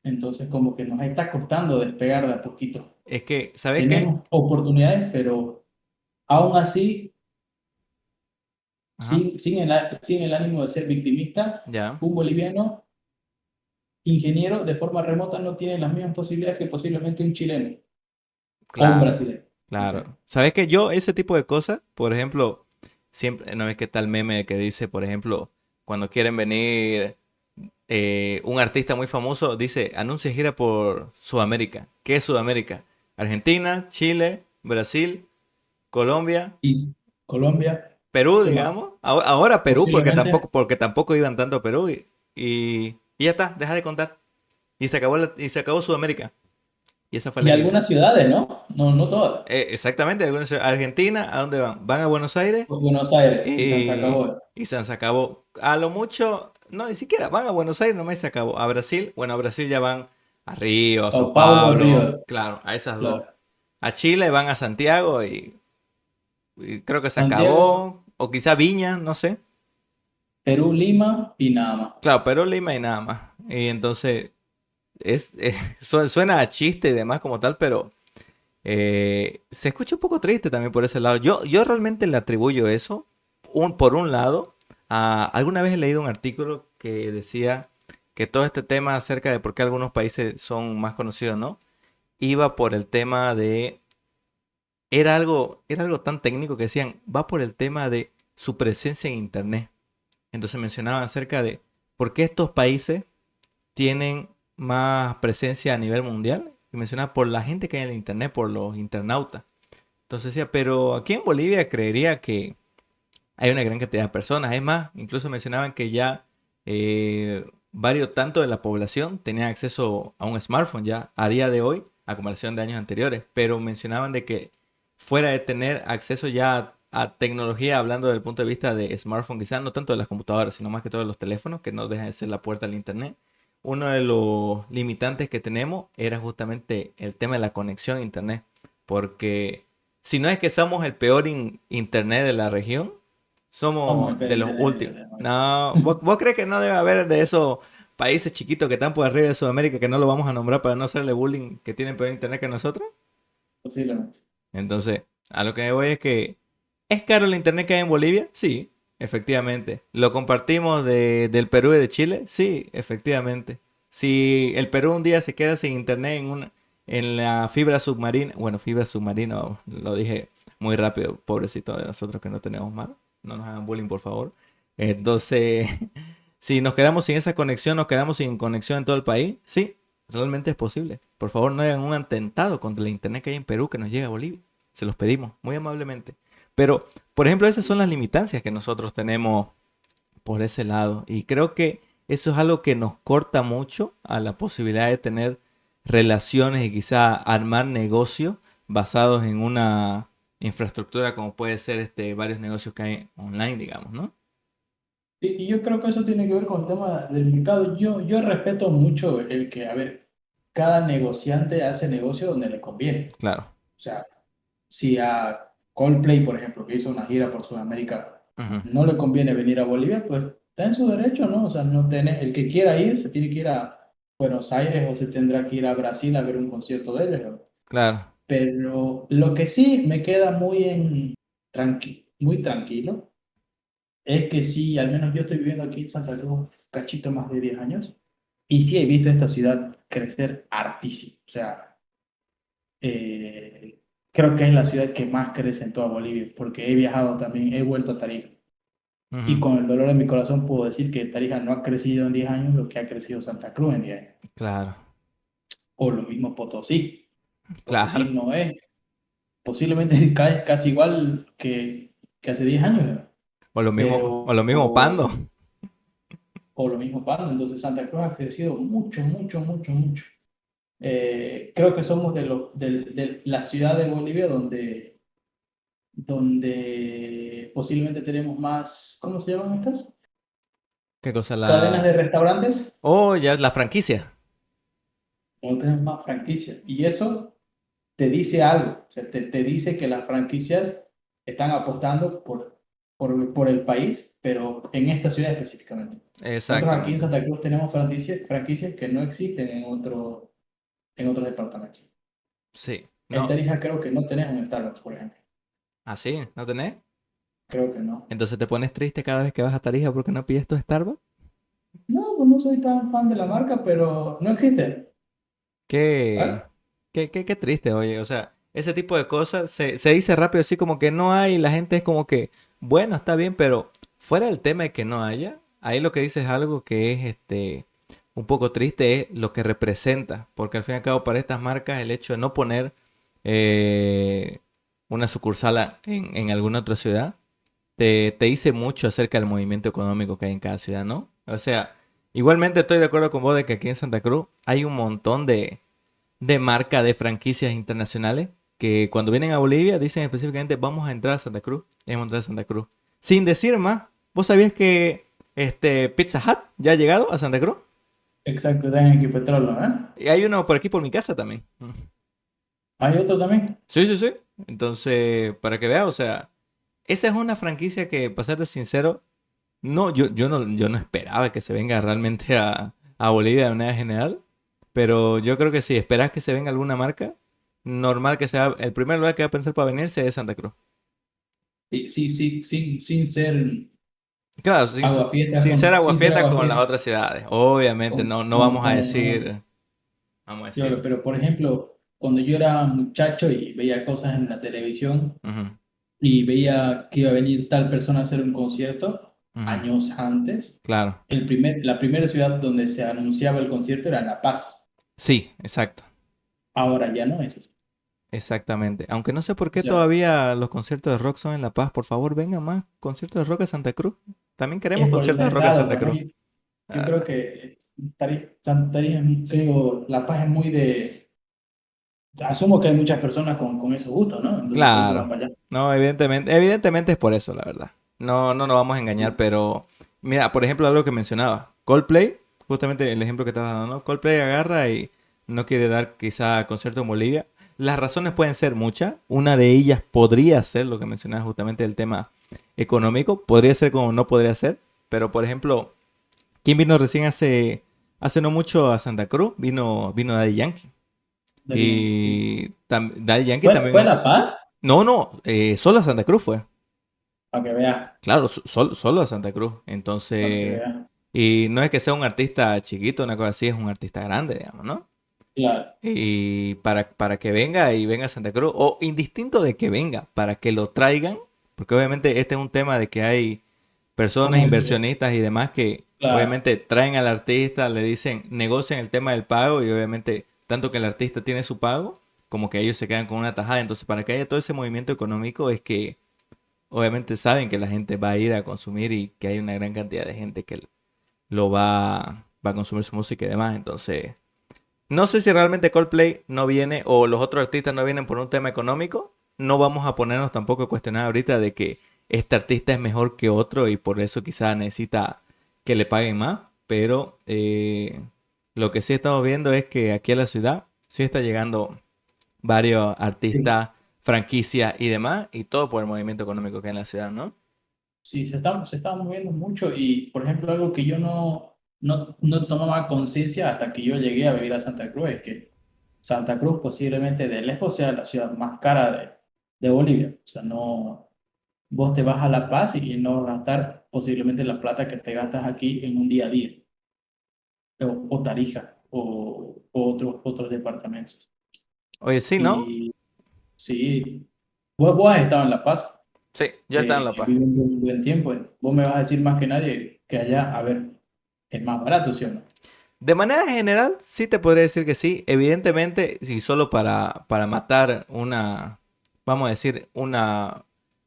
Entonces, como que nos está costando despegar de a poquito. Es que, ¿sabes qué? Tenemos oportunidades, pero aún así, Ajá. sin el ánimo de ser victimista, Ya. un boliviano ingeniero de forma remota no tiene las mismas posibilidades que posiblemente un chileno o un Claro. brasileño. Ok. Claro. ¿Sabes qué? Yo, ese tipo de cosas, por ejemplo, siempre, ¿no ves qué tal meme que dice, por ejemplo, cuando quieren venir un artista muy famoso, dice, anuncia gira por Sudamérica? ¿Qué es Sudamérica? Argentina, Chile, Brasil, Colombia, Y Colombia, Perú, ¿qué más? digamos. Ahora Perú, Posiblemente, porque tampoco iban tanto a Perú. Y ya está, deja de contar. Y se acabó Sudamérica. Y esa fue Y la algunas ciudades, ¿no? No, no todas. exactamente, algunos, Argentina, ¿a dónde van? Van a Buenos Aires Pues Buenos Aires y San se y, acabó. y se acabó. A lo mucho, no, ni siquiera van a Buenos Aires, nomás se acabó. A Brasil, bueno, a Brasil ya van a Río, a Sao Sao Paulo, Paulo, Río. claro, a esas dos. Claro. A Chile van a Santiago y creo que se Santiago, acabó. O quizá Viña, no sé. Perú, Lima y nada más. Claro, pero Lima y nada más. Y entonces, suena a chiste y demás como tal, pero se escucha un poco triste también por ese lado. Yo realmente le atribuyo eso, por un lado, alguna vez he leído un artículo que decía que todo este tema acerca de por qué algunos países son más conocidos, ¿no? Iba por el tema de, era algo tan técnico que decían, va por el tema de su presencia en Internet. Entonces mencionaban acerca de por qué estos países tienen más presencia a nivel mundial. Y mencionaba por la gente que hay en el Internet, por los internautas. Entonces decía, pero aquí en Bolivia creería que hay una gran cantidad de personas. Es más, incluso mencionaban que ya varios tanto de la población tenían acceso a un smartphone ya a día de hoy, a comparación de años anteriores. Pero mencionaban de que fuera de tener acceso ya a tecnología, hablando desde el punto de vista de smartphone, quizás no tanto de las computadoras, sino más que todo de los teléfonos, que no dejan de ser la puerta al internet. Uno de los limitantes que tenemos era justamente el tema de la conexión a internet, porque si no es que somos el peor internet de la región, Vamos a somos ver de los últimos. internet. No, ¿vos crees que no debe haber de esos países chiquitos que están por arriba de Sudamérica que no lo vamos a nombrar para no hacerle bullying que tienen peor internet que nosotros? Posiblemente. Entonces, a lo que me voy es que ¿es caro el internet que hay en Bolivia? Sí, efectivamente. ¿Lo compartimos del Perú y de Chile? Sí, efectivamente. Si el Perú un día se queda sin internet en la fibra submarina, bueno, fibra submarina, lo dije muy rápido, pobrecito de nosotros que no tenemos mar, no nos hagan bullying, por favor. Entonces, si nos quedamos sin esa conexión, nos quedamos sin conexión en todo el país, sí, realmente es posible. Por favor, no hagan un atentado contra el internet que hay en Perú que nos llegue a Bolivia. Se los pedimos muy amablemente. Pero, por ejemplo, esas son las limitancias que nosotros tenemos por ese lado. Y creo que eso es algo que nos corta mucho a la posibilidad de tener relaciones y quizá armar negocios basados en una infraestructura como puede ser varios negocios que hay online, digamos, ¿no? Y yo creo que eso tiene que ver con el tema del mercado. Yo respeto mucho el que, a ver, cada negociante hace negocio donde le conviene. Claro. O sea, si a Coldplay, por ejemplo, que hizo una gira por Sudamérica, Ujú. no le conviene venir a Bolivia, pues está en su derecho, ¿no? O sea, no tiene, el que quiera ir se tiene que ir a Buenos Aires o se tendrá que ir a Brasil a ver un concierto de ellos, ¿no? Claro. Pero lo que sí me queda muy tranquilo es que sí, al menos yo estoy viviendo aquí en Santa Cruz cachito más de 10 años y sí he visto esta ciudad crecer hartísimo. O sea, eh, creo que es la ciudad que más crece en toda Bolivia porque he viajado también, he vuelto a Tarija. Y Ujú. con el dolor en mi corazón puedo decir que Tarija no ha crecido en 10 años lo que ha crecido Santa Cruz en 10 años. Claro. O lo mismo Potosí. Claro. Potosí no es, posiblemente cae casi igual que hace 10 años, ¿no? O Pero, lo mismo Pando. o lo mismo Pando. Entonces Santa Cruz ha crecido mucho, mucho, mucho, mucho. Creo que somos de la ciudad de Bolivia donde posiblemente tenemos más, ¿cómo se llaman estas? ¿Qué cosa Cadenas de la... restaurantes. Oh, ya es la franquicia. No tenemos más franquicias. Y eso te dice algo. O sea, te dice que las franquicias están apostando por el país, pero en esta ciudad específicamente. Nosotros aquí en Exactamente. Santa Cruz tenemos franquicias que no existen en otros departamentos. Sí. En No. Tarija creo que no tenés un Starbucks, por ejemplo. ¿Así? ¿No tenés? Creo que no. Entonces te pones triste cada vez que vas a Tarija porque no pides tu Starbucks. No, pues no soy tan fan de la marca, pero no existe. Qué, ¿Ah? qué triste, oye. O sea, ese tipo de cosas se dice rápido así como que no hay y la gente es como que, bueno, está bien, pero fuera del tema de que no haya, ahí lo que dices es algo que es un poco triste, es lo que representa. Porque al fin y al cabo para estas marcas el hecho de no poner eh, una sucursal en alguna otra ciudad te dice mucho acerca del movimiento económico que hay en cada ciudad, ¿no? O sea, igualmente estoy de acuerdo con vos de que aquí en Santa Cruz hay un montón de marca de franquicias internacionales que cuando vienen a Bolivia dicen específicamente vamos a entrar a Santa Cruz, vamos a entrar a Santa Cruz. Sin decir más, ¿vos sabías que Pizza Hut ya ha llegado a Santa Cruz? Exacto, está en Equipetrol, ¿eh? Y hay uno por aquí por mi casa también. ¿Hay otro también? Sí, sí, sí. Entonces, para que veas, o sea, esa es una franquicia que, para serte sincero, no, yo no esperaba que se venga realmente a Bolivia de manera general, pero yo creo que si esperas que se venga alguna marca, normal que sea, el primer lugar que va a pensar para venirse es Santa Cruz. Sí, sí, sí, sin ser Claro, aguafiestas sin ser sin ser aguafiestas con las aguafiestas otras ciudades. Obviamente, no vamos a como, decir, vamos a claro, decir. pero por ejemplo, cuando yo era muchacho y veía cosas en la televisión Ujú, y veía que iba a venir tal persona a hacer un concierto ujú, años antes, claro, la primera ciudad donde se anunciaba el concierto era La Paz. sí, exacto. Ahora ya no es así. Exactamente. Aunque no sé por O qué sea, todavía los conciertos de rock son en La Paz. Por favor, vengan más conciertos de rock a Santa Cruz. También queremos es por el conciertos de rock en mercado, Santa pues, ¿no? Cruz. Yo creo Ah, que Tarija, que digo, La Paz es muy de... Asumo que hay muchas personas con esos gustos, ¿no? Entonces por eso van claro. para allá. No, evidentemente es por eso, la verdad. No nos vamos a engañar, Sí, pero mira, por ejemplo, algo que mencionaba. Coldplay, justamente el ejemplo que estaba dando, ¿no? Coldplay agarra y no quiere dar quizá concierto en Bolivia. Las razones pueden ser muchas. Una de ellas podría ser lo que mencionaba justamente el tema económico. Podría ser como no podría ser. Pero, por ejemplo, ¿quién vino recién hace no mucho a Santa Cruz? Vino Daddy Yankee. Darían. Y Daddy Yankee ¿Fue también. La Paz? No, solo a Santa Cruz fue. Para que vea, Claro, solo a Santa Cruz. para que Entonces, vea. y no es que sea un artista chiquito, una cosa así, es un artista grande, digamos, ¿no? Claro. Y para que venga y venga a Santa Cruz, o indistinto de que venga, para que lo traigan, porque obviamente este es un tema de que hay personas, Como dice, inversionistas y demás que claro. obviamente traen al artista, le dicen, negocian el tema del pago y obviamente tanto que el artista tiene su pago, como que ellos se quedan con una tajada. Entonces, para que haya todo ese movimiento económico es que obviamente saben que la gente va a ir a consumir y que hay una gran cantidad de gente que va a consumir su música y demás. Entonces, no sé si realmente Coldplay no viene o los otros artistas no vienen por un tema económico. No vamos a ponernos tampoco a cuestionar ahorita de que este artista es mejor que otro y por eso quizá necesita que le paguen más. Pero lo que sí estamos viendo es que aquí a la ciudad sí está llegando varios Sí, artistas, franquicias y demás, y todo por el movimiento económico que hay en la ciudad, ¿no? sí, se está moviendo mucho y, por ejemplo, algo que yo no tomaba conciencia hasta que yo llegué a vivir a Santa Cruz es que Santa Cruz posiblemente de lejos sea la ciudad más cara de Bolivia. O sea, no, vos te vas a La Paz y no vas a gastar posiblemente la plata que te gastas aquí en un día a día, o Tarija, o otros departamentos. Oye, sí, ¿no? Y sí, vos has estado en La Paz, Sí, yo estaba en La Paz. viviendo un buen tiempo. Vos me vas a decir más que nadie que allá, a ver, es más barato, ¿sí o no? De manera general, sí te podría decir que sí. Evidentemente, si solo para matar una, vamos a decir, una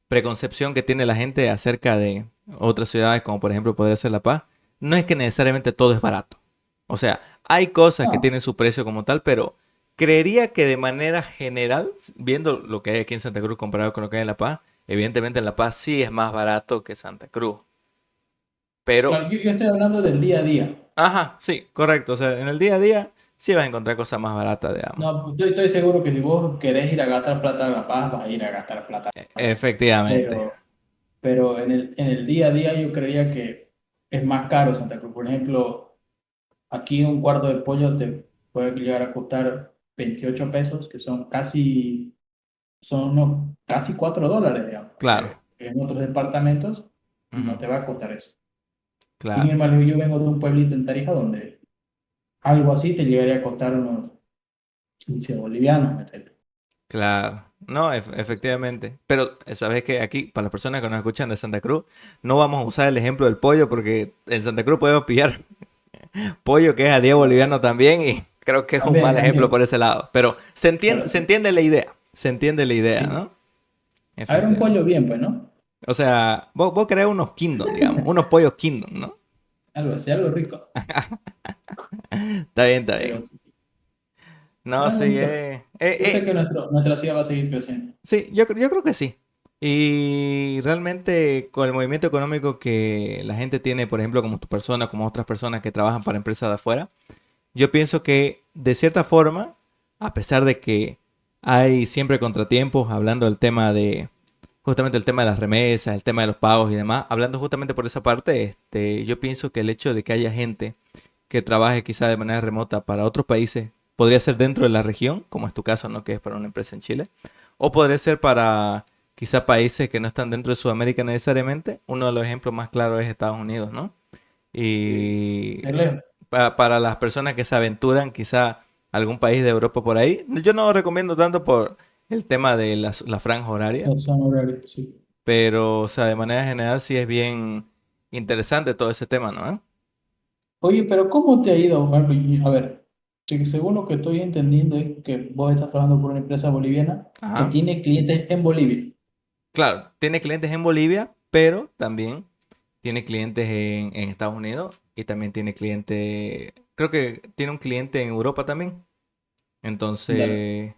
preconcepción que tiene la gente acerca de otras ciudades, como por ejemplo podría ser La Paz, no es que necesariamente todo es barato. O sea, hay cosas que No, tienen su precio como tal, pero creería que de manera general, viendo lo que hay aquí en Santa Cruz comparado con lo que hay en La Paz, evidentemente en La Paz sí es más barato que Santa Cruz. Pero claro, yo estoy hablando del día a día. ajá, sí, correcto. O sea, en el día a día sí vas a encontrar cosas más baratas, digamos. No, estoy seguro que si vos querés ir a gastar plata a La Paz, vas a ir a gastar plata a La Paz. Efectivamente. Pero, pero en el día a día yo creería que es más caro Santa Cruz. Por ejemplo, aquí un cuarto de pollo te puede llegar a costar 28 pesos, que son unos casi $4, digamos. Claro, En otros departamentos no ujú, te va a costar eso. Sin claro, embargo, yo vengo de un pueblito en Tarija donde algo así te llegaría a costar unos 15 bolivianos, metele. claro. No, efectivamente. Pero sabes que aquí, para las personas que nos escuchan de Santa Cruz, no vamos a usar el ejemplo del pollo porque en Santa Cruz podemos pillar pollo que es a 10 bolivianos también y creo que es un También, mal ejemplo por también. ese lado. Pero Pero se entiende la idea. Se entiende la idea, sí. ¿no? A ver, un Efectivamente. pollo bien, pues, ¿no? O sea, vos querés unos Kingdom, digamos. Unos pollos Kingdom, ¿no? Algo así, algo rico. Está bien, está Pero bien. No, sí, Bueno, yo sé que nuestra ciudad va a seguir creciendo. sí, yo creo que sí. Y realmente con el movimiento económico que la gente tiene, por ejemplo, como tu persona, como otras personas que trabajan para empresas de afuera, yo pienso que de cierta forma, a pesar de que hay siempre contratiempos, hablando del tema de, justamente el tema de las remesas, el tema de los pagos y demás, hablando justamente por esa parte, yo pienso que el hecho de que haya gente que trabaje quizá de manera remota para otros países, podría ser dentro de la región, como es tu caso, ¿no? Que es para una empresa en Chile, o podría ser para quizá países que no están dentro de Sudamérica necesariamente. Uno de los ejemplos más claros es Estados Unidos, ¿no? Sí. Y Es lejos, para las personas que se aventuran quizá a algún país de Europa por ahí, yo no lo recomiendo tanto por el tema de la franja horaria, la zona horaria, sí. pero o sea, de manera general sí es bien interesante todo ese tema, ¿no? Oye, pero ¿cómo te ha ido? Bueno, a ver, que según lo que estoy entendiendo es que vos estás trabajando por una empresa boliviana que Ajá. tiene clientes en Bolivia. Claro, tiene clientes en Bolivia, pero también tiene clientes en Estados Unidos y también tiene cliente, creo que tiene un cliente en Europa también. Dale. Entonces,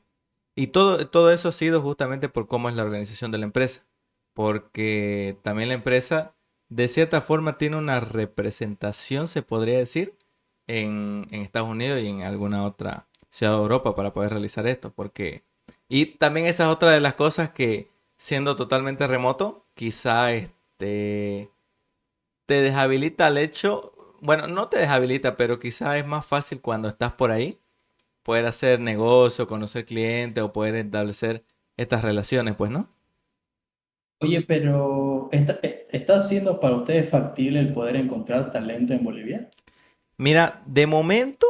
y todo eso ha sido justamente por cómo es la organización de la empresa. Porque también la empresa, de cierta forma, tiene una representación, se podría decir, en Estados Unidos y en alguna otra ciudad de Europa para poder realizar esto. Y también esa es otra de las cosas que, siendo totalmente remoto, quizá te deshabilita el hecho, bueno, no te deshabilita, pero quizá es más fácil cuando estás por ahí poder hacer negocio, conocer clientes o poder establecer estas relaciones, pues, ¿no? Oye, pero ¿está siendo para ustedes factible el poder encontrar talento en Bolivia? Mira, de momento,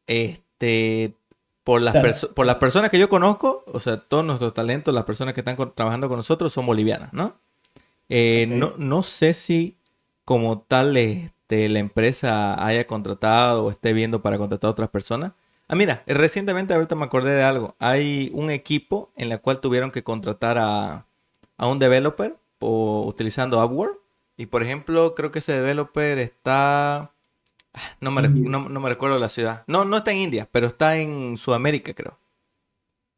este, O sea, por las personas que yo conozco, o sea, todos nuestros talentos, las personas que están trabajando con nosotros son bolivianas, ¿no? ok. No sé si como tal la empresa haya contratado o esté viendo para contratar a otras personas. Ah, mira, recientemente ahorita me acordé de algo. Hay un equipo en el cual tuvieron que contratar a un developer utilizando Upwork. Y por ejemplo, creo que ese developer está... India. No me recuerdo la ciudad. No, no está en India, pero está en Sudamérica, creo.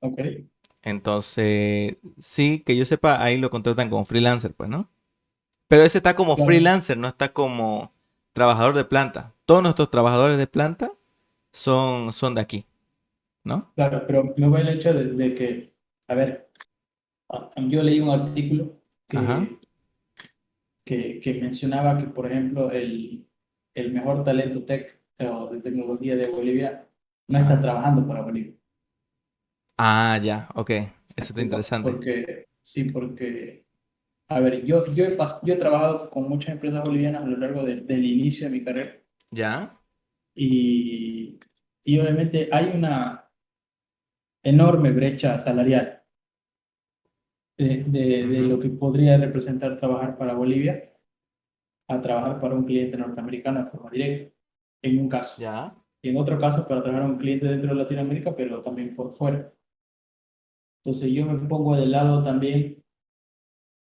Ok. Entonces, sí, que yo sepa, ahí lo contratan como freelancer, pues, ¿no? Pero ese está como Claro, freelancer, no está como trabajador de planta. Todos nuestros trabajadores de planta son de aquí, ¿no? claro, pero me voy al hecho de que, a ver, yo leí un artículo Ajá. que mencionaba que, por ejemplo, el mejor talento tech o de tecnología de Bolivia no está Ajá. trabajando para Bolivia. Ah, ya, ok. Eso está interesante. Porque, sí, porque, a ver, yo he trabajado con muchas empresas bolivianas a lo largo del inicio de mi carrera ¿Ya? y, y obviamente hay una enorme brecha salarial de Ujú. lo que podría representar trabajar para Bolivia a trabajar para un cliente norteamericano de forma directa, en un caso. ¿Ya? Y en otro caso, para trabajar a un cliente dentro de Latinoamérica, pero también por fuera. Entonces yo me pongo de lado también,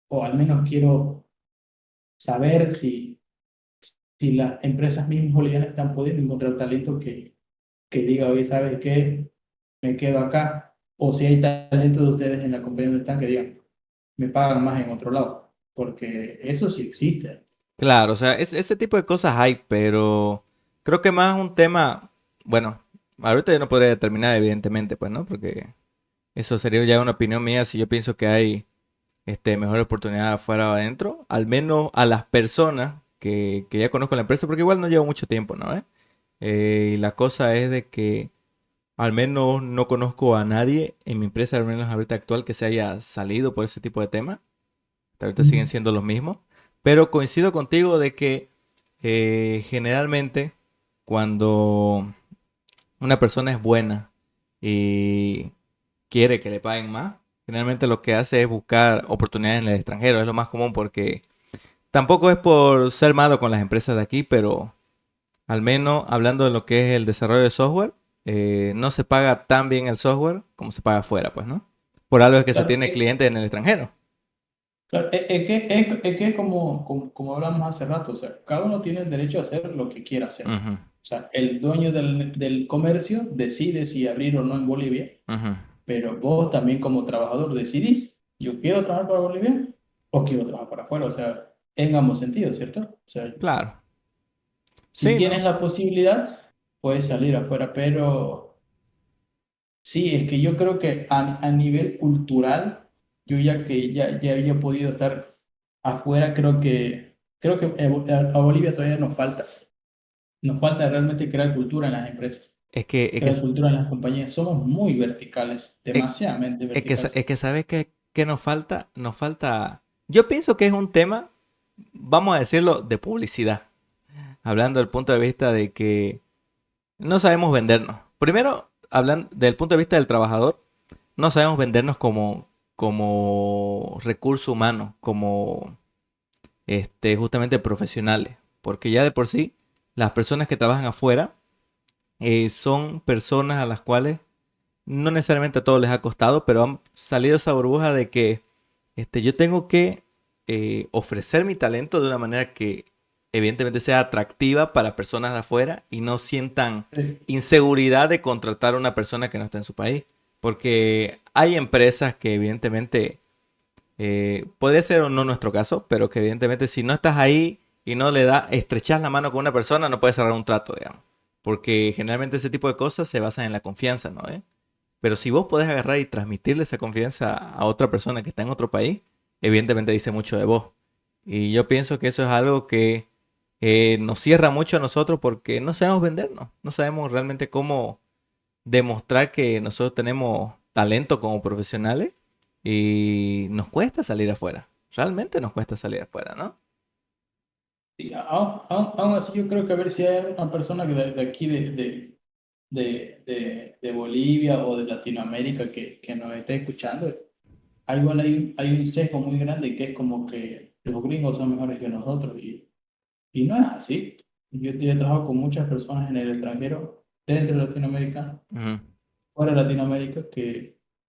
o al menos quiero saber si las empresas mismas bolivianas están pudiendo encontrar talento que diga, oye, ¿sabes qué? Me quedo acá. O si hay talento de ustedes en la compañía donde están que digan, me pagan más en otro lado. Porque eso sí existe. Claro, o sea, ese tipo de cosas hay, pero creo que más un tema, bueno, ahorita yo no podría determinar evidentemente, pues, ¿no? Porque eso sería ya una opinión mía si yo pienso que hay mejor oportunidad afuera o adentro, al menos a las personas que ya conozco en la empresa, porque igual no llevo mucho tiempo, ¿no? Y la cosa es de que al menos no conozco a nadie en mi empresa, al menos ahorita actual, que se haya salido por ese tipo de temas. Ahorita siguen Mm. siendo los mismos. Pero coincido contigo de que generalmente cuando una persona es buena y quiere que le paguen más, generalmente lo que hace es buscar oportunidades en el extranjero. Es lo más común porque tampoco es por ser malo con las empresas de aquí, pero al menos hablando de lo que es el desarrollo de software, no se paga tan bien el software como se paga afuera, pues, ¿no? Por algo es que se Claro, tiene clientes en el extranjero. claro, es que como hablamos hace rato, o sea, cada uno tiene el derecho a hacer lo que quiera hacer. Ujú. O sea, el dueño del comercio decide si abrir o no en Bolivia, Ujú. pero vos también como trabajador decidís, yo quiero trabajar para Bolivia o quiero trabajar para afuera. O sea, en ambos sentidos, ¿cierto? O sea, Claro. si Sí, tienes ¿no? la posibilidad, puedes salir afuera, pero sí, es que yo creo que a nivel cultural, yo ya que ya había podido estar afuera, creo que a Bolivia todavía nos falta realmente crear cultura en las empresas, Es que, es crear que, cultura en las compañías. Somos muy verticales, es, demasiadamente verticales. es que ¿sabes qué nos falta? Nos falta... Yo pienso que es un tema, vamos a decirlo, de publicidad. Hablando del punto de vista de que no sabemos vendernos. Primero, hablando del punto de vista del trabajador, no sabemos vendernos como recurso humano, como justamente profesionales. Porque ya de por sí, las personas que trabajan afuera son personas a las cuales no necesariamente a todos les ha costado, pero han salido esa burbuja de que yo tengo que ofrecer mi talento de una manera que evidentemente sea atractiva para personas de afuera y no sientan Sí, inseguridad de contratar a una persona que no está en su país. Porque hay empresas que evidentemente, podría ser o no nuestro caso, pero que evidentemente si no estás ahí y no le das, estrechas la mano con una persona, no puedes cerrar un trato, digamos. Porque generalmente ese tipo de cosas se basan en la confianza, ¿no? Pero si vos podés agarrar y transmitirle esa confianza a otra persona que está en otro país, evidentemente dice mucho de vos. Y yo pienso que eso es algo que nos cierra mucho a nosotros porque no sabemos vendernos, no sabemos realmente cómo demostrar que nosotros tenemos talento como profesionales y nos cuesta salir afuera. Realmente nos cuesta salir afuera, ¿no? sí, aún así yo creo que a ver si hay una persona que de aquí de Bolivia o de Latinoamérica que nos esté escuchando. Igual hay un sesgo muy grande que es como que los gringos son mejores que nosotros y no es así. Yo he trabajado con muchas personas en el extranjero, dentro de Latinoamérica, Ujú. fuera de Latinoamérica,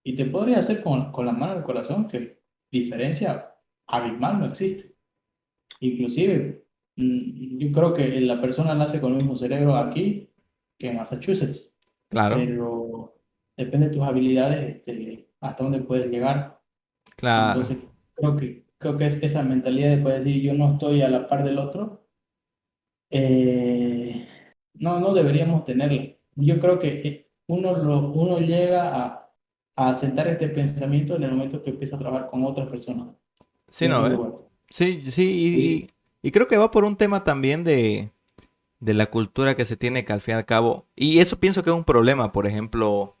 y te podría hacer con la mano en el corazón que diferencia abismal no existe. Inclusive, yo creo que la persona nace con el mismo cerebro aquí que en Massachusetts, Claro, pero depende de tus habilidades, hasta dónde puedes llegar. claro. Entonces, creo que es esa mentalidad de poder decir yo no estoy a la par del otro, eh, no deberíamos tenerla. Yo creo que uno llega a asentar este pensamiento en el momento que empieza a trabajar con otras personas Sí, en ¿no? otro lugar. Sí, sí, Sí, y creo que va por un tema también de la cultura que se tiene que al fin y al cabo, y eso pienso que es un problema, por ejemplo,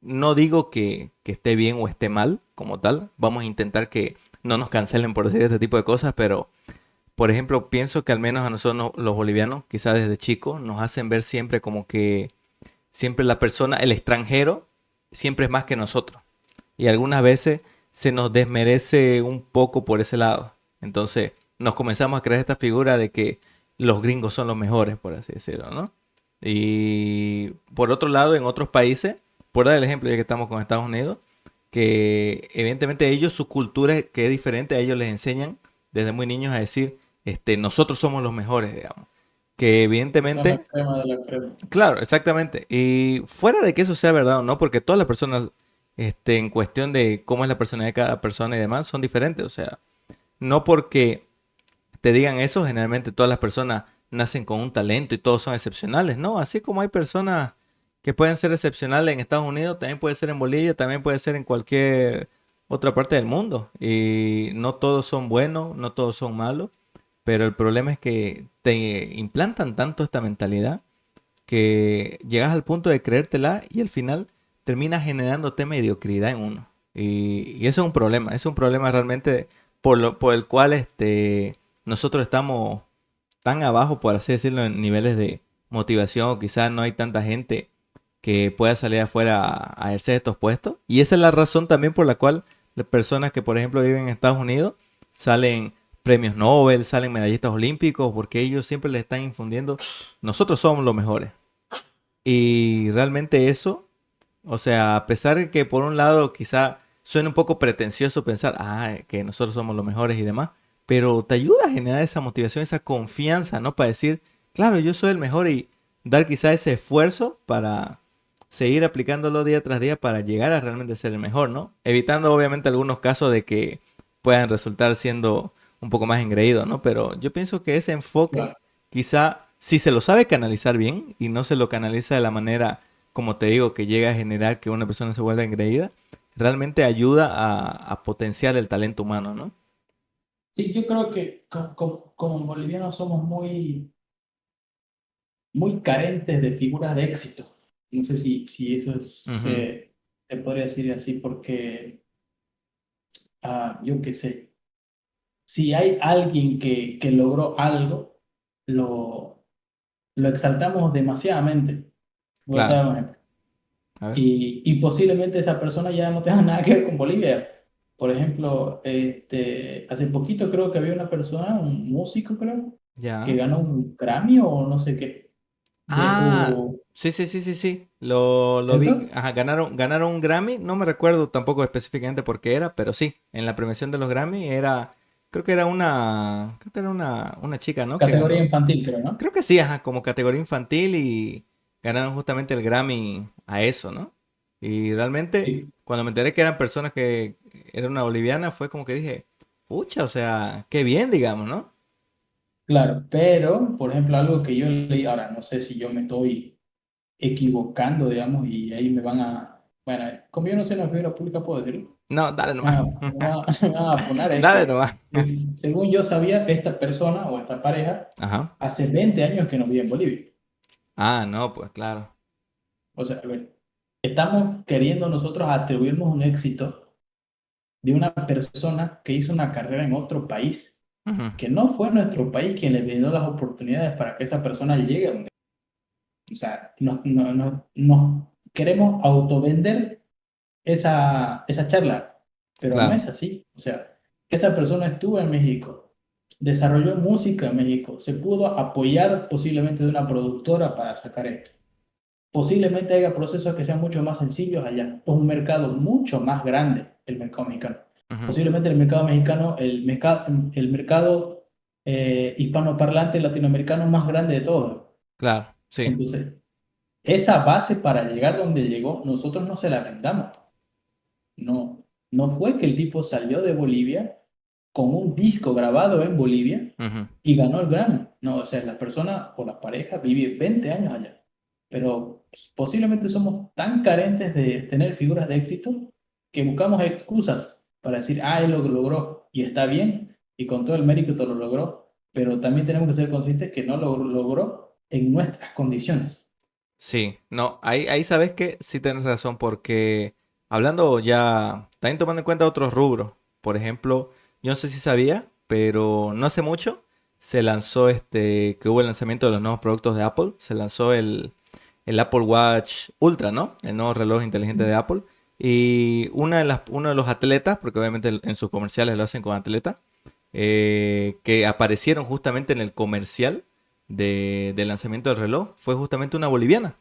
no digo que esté bien o esté mal como tal, vamos a intentar que no nos cancelen por decir este tipo de cosas, pero por ejemplo, pienso que al menos a nosotros los bolivianos, quizás desde chicos, nos hacen ver siempre como que siempre la persona, el extranjero, siempre es más que nosotros. Y algunas veces se nos desmerece un poco por ese lado. Entonces nos comenzamos a crear esta figura de que los gringos son los mejores, por así decirlo, ¿no? Y por otro lado, en otros países, por dar el ejemplo, ya que estamos con Estados Unidos, que evidentemente ellos, su cultura que es diferente, a ellos les enseñan desde muy niños a decir, nosotros somos los mejores, digamos. Que que son la evidentemente, crema de la crema. claro, exactamente. Y fuera de que eso sea verdad o no, porque todas las personas, en cuestión de cómo es la personalidad de cada persona y demás, son diferentes. O sea, no porque te digan eso, generalmente todas las personas nacen con un talento y todos son excepcionales. No, así como hay personas que pueden ser excepcionales en Estados Unidos, también puede ser en Bolivia, también puede ser en cualquier otra parte del mundo. Y no todos son buenos, no todos son malos. Pero el problema es que te implantan tanto esta mentalidad que llegas al punto de creértela y al final terminas generándote mediocridad en uno. Y eso es un problema realmente por el cual nosotros estamos tan abajo, por así decirlo, en niveles de motivación, o quizás no hay tanta gente que pueda salir afuera a ejercer estos puestos. Y esa es la razón también por la cual las personas que, por ejemplo, viven en Estados Unidos salen premios Nobel, salen medallistas olímpicos, porque ellos siempre les están infundiendo, nosotros somos los mejores. Y realmente eso, o sea, a pesar de que por un lado quizá suene un poco pretencioso pensar, que nosotros somos los mejores y demás, pero te ayuda a generar esa motivación, esa confianza, ¿no? Para decir claro, yo soy el mejor y dar quizá ese esfuerzo para seguir aplicándolo día tras día para llegar a realmente ser el mejor, ¿no? Evitando obviamente algunos casos de que puedan resultar siendo un poco más engreídos, ¿no? Pero yo pienso que ese enfoque, Claro. quizá si se lo sabe canalizar bien y no se lo canaliza de la manera, como te digo, que llega a generar que una persona se vuelva engreída, realmente ayuda a potenciar el talento humano, ¿no? Sí, yo creo que como bolivianos somos muy carentes de figuras de éxito. No sé si eso Ujú, se podría decir así, porque yo qué sé, si hay alguien que logró algo, lo, lo exaltamos demasiadamente. Voy a claro. dar un ejemplo. A ver. Y posiblemente esa persona ya no tenga nada que ver con Bolivia. Por ejemplo, hace poquito creo que había una persona, un músico creo, que Ya. ganó un Grammy o no sé qué. Ah, O, sí, sí, sí, sí, sí. Lo vi. ¿cierto? Ajá, ganaron un Grammy. No me recuerdo tampoco específicamente por qué era, pero sí, en la premiación de los Grammy era, creo que era una chica, ¿no? Que Categoría ganó. infantil, creo, ¿no? Creo que sí, ajá, como categoría infantil y ganaron justamente el Grammy a eso, ¿no? Y realmente, Sí, cuando me enteré que eran personas que era una boliviana, fue como que dije, pucha, o sea, qué bien, digamos, ¿no? claro. Pero, por ejemplo, algo que yo leí, ahora no sé si yo me estoy equivocando, digamos, y ahí me van a, bueno, como yo no soy una figura pública, puedo decirlo, No, dale me van nomás. a, me van a poner, es Dale que, nomás. según yo sabía, esta persona o esta pareja Ajá. hace 20 años que no vive en Bolivia. Ah, no, pues claro. O sea, a ver, estamos queriendo nosotros atribuirnos un éxito de una persona que hizo una carrera en otro país, Ujú, que no fue nuestro país quien le brindó las oportunidades para que esa persona llegue a donde. O sea, nos queremos autovender esa charla, pero no claro. es así. O sea, esa persona estuvo en México, desarrolló música en México, se pudo apoyar posiblemente de una productora para sacar esto. Posiblemente haya procesos que sean mucho más sencillos allá. Es un mercado mucho más grande el mercado mexicano. Ujú, Posiblemente el mercado mexicano, el mercado hispanoparlante latinoamericano más grande de todos. claro, sí. Entonces, esa base para llegar donde llegó, nosotros no se la brindamos. No, no fue que el tipo salió de Bolivia con un disco grabado en Bolivia Ujú, y ganó el Grammy. No, o sea, la persona o la pareja vive 20 años allá. Pero posiblemente somos tan carentes de tener figuras de éxito que buscamos excusas para decir, él lo logró y está bien y con todo el mérito lo logró, pero también tenemos que ser conscientes que no lo logró en nuestras condiciones. sí, no, ahí sabes que sí tienes razón, porque hablando ya, también tomando en cuenta otros rubros, por ejemplo, yo no sé si sabía, pero no hace mucho se lanzó que hubo el lanzamiento de los nuevos productos de Apple, se lanzó el Apple Watch Ultra, ¿no? El nuevo reloj inteligente de Apple. Y uno de los atletas, porque obviamente en sus comerciales lo hacen con atletas, que aparecieron justamente en el comercial del lanzamiento del reloj, fue justamente una boliviana.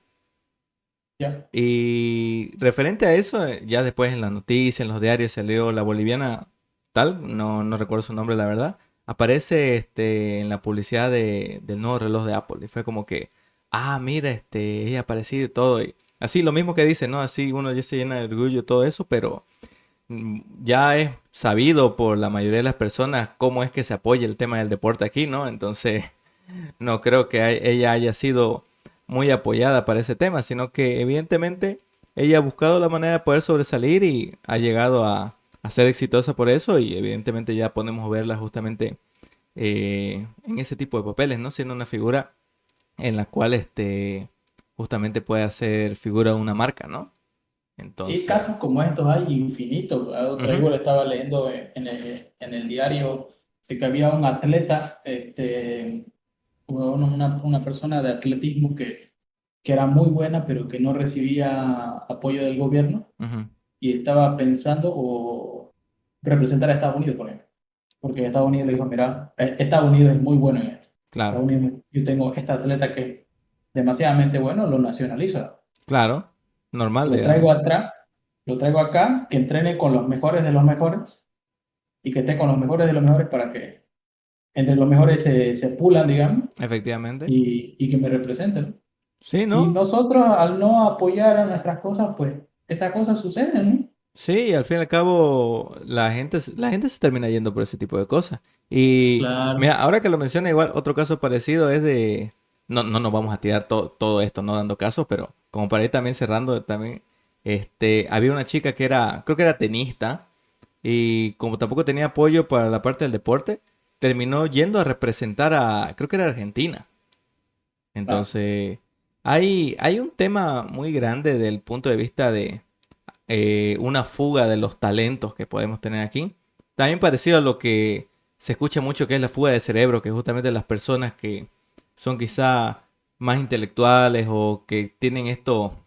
¿Ya? Y referente a eso, ya después en las noticias, en los diarios salió la boliviana tal, no recuerdo su nombre la verdad, aparece en la publicidad del nuevo reloj de Apple. Y fue como que, mira, ella ha aparecido y todo. Y así lo mismo que dice, ¿no? Así uno ya se llena de orgullo y todo eso, pero ya es sabido por la mayoría de las personas cómo es que se apoya el tema del deporte aquí, ¿no? Entonces, no creo que ella haya sido muy apoyada para ese tema, sino que evidentemente ella ha buscado la manera de poder sobresalir y ha llegado a ser exitosa por eso y evidentemente ya podemos verla justamente en ese tipo de papeles, ¿no? Siendo una figura en la cual justamente puede hacer figura de una marca, ¿no? Y Entonces, casos como estos hay infinitos. Otra ujú, igual estaba leyendo en el diario de que había un atleta, una persona de atletismo que era muy buena, pero que no recibía apoyo del gobierno ujú, y estaba pensando o representar a Estados Unidos, por ejemplo. Porque Estados Unidos le dijo, mira, Estados Unidos es muy bueno en esto. Estados claro, Unidos, yo tengo este atleta que es demasiadamente bueno, lo nacionalizo. claro, normal, Lo digamos. traigo atrás, lo traigo acá, que entrene con los mejores de los mejores y que esté con los mejores de los mejores para que entre los mejores se pulan, digamos, efectivamente. y que me representen, ¿no? Sí, Y ¿no? nosotros, al no apoyar a nuestras cosas, pues esas cosas suceden, ¿no? Sí, y al fin y al cabo la gente se termina yendo por ese tipo de cosas. Y Claro. mira, ahora que lo menciona, igual otro caso parecido es de... No, no nos vamos a tirar todo esto, no dando casos, pero como para ir también cerrando, también, había una chica que era, creo que era tenista, y como tampoco tenía apoyo para la parte del deporte, terminó yendo a representar a, creo que era Argentina. Claro. Entonces, hay un tema muy grande del punto de vista de una fuga de los talentos que podemos tener aquí. También parecido a lo que se escucha mucho que es la fuga de cerebro, que justamente las personas que son quizá más intelectuales o que tienen esto,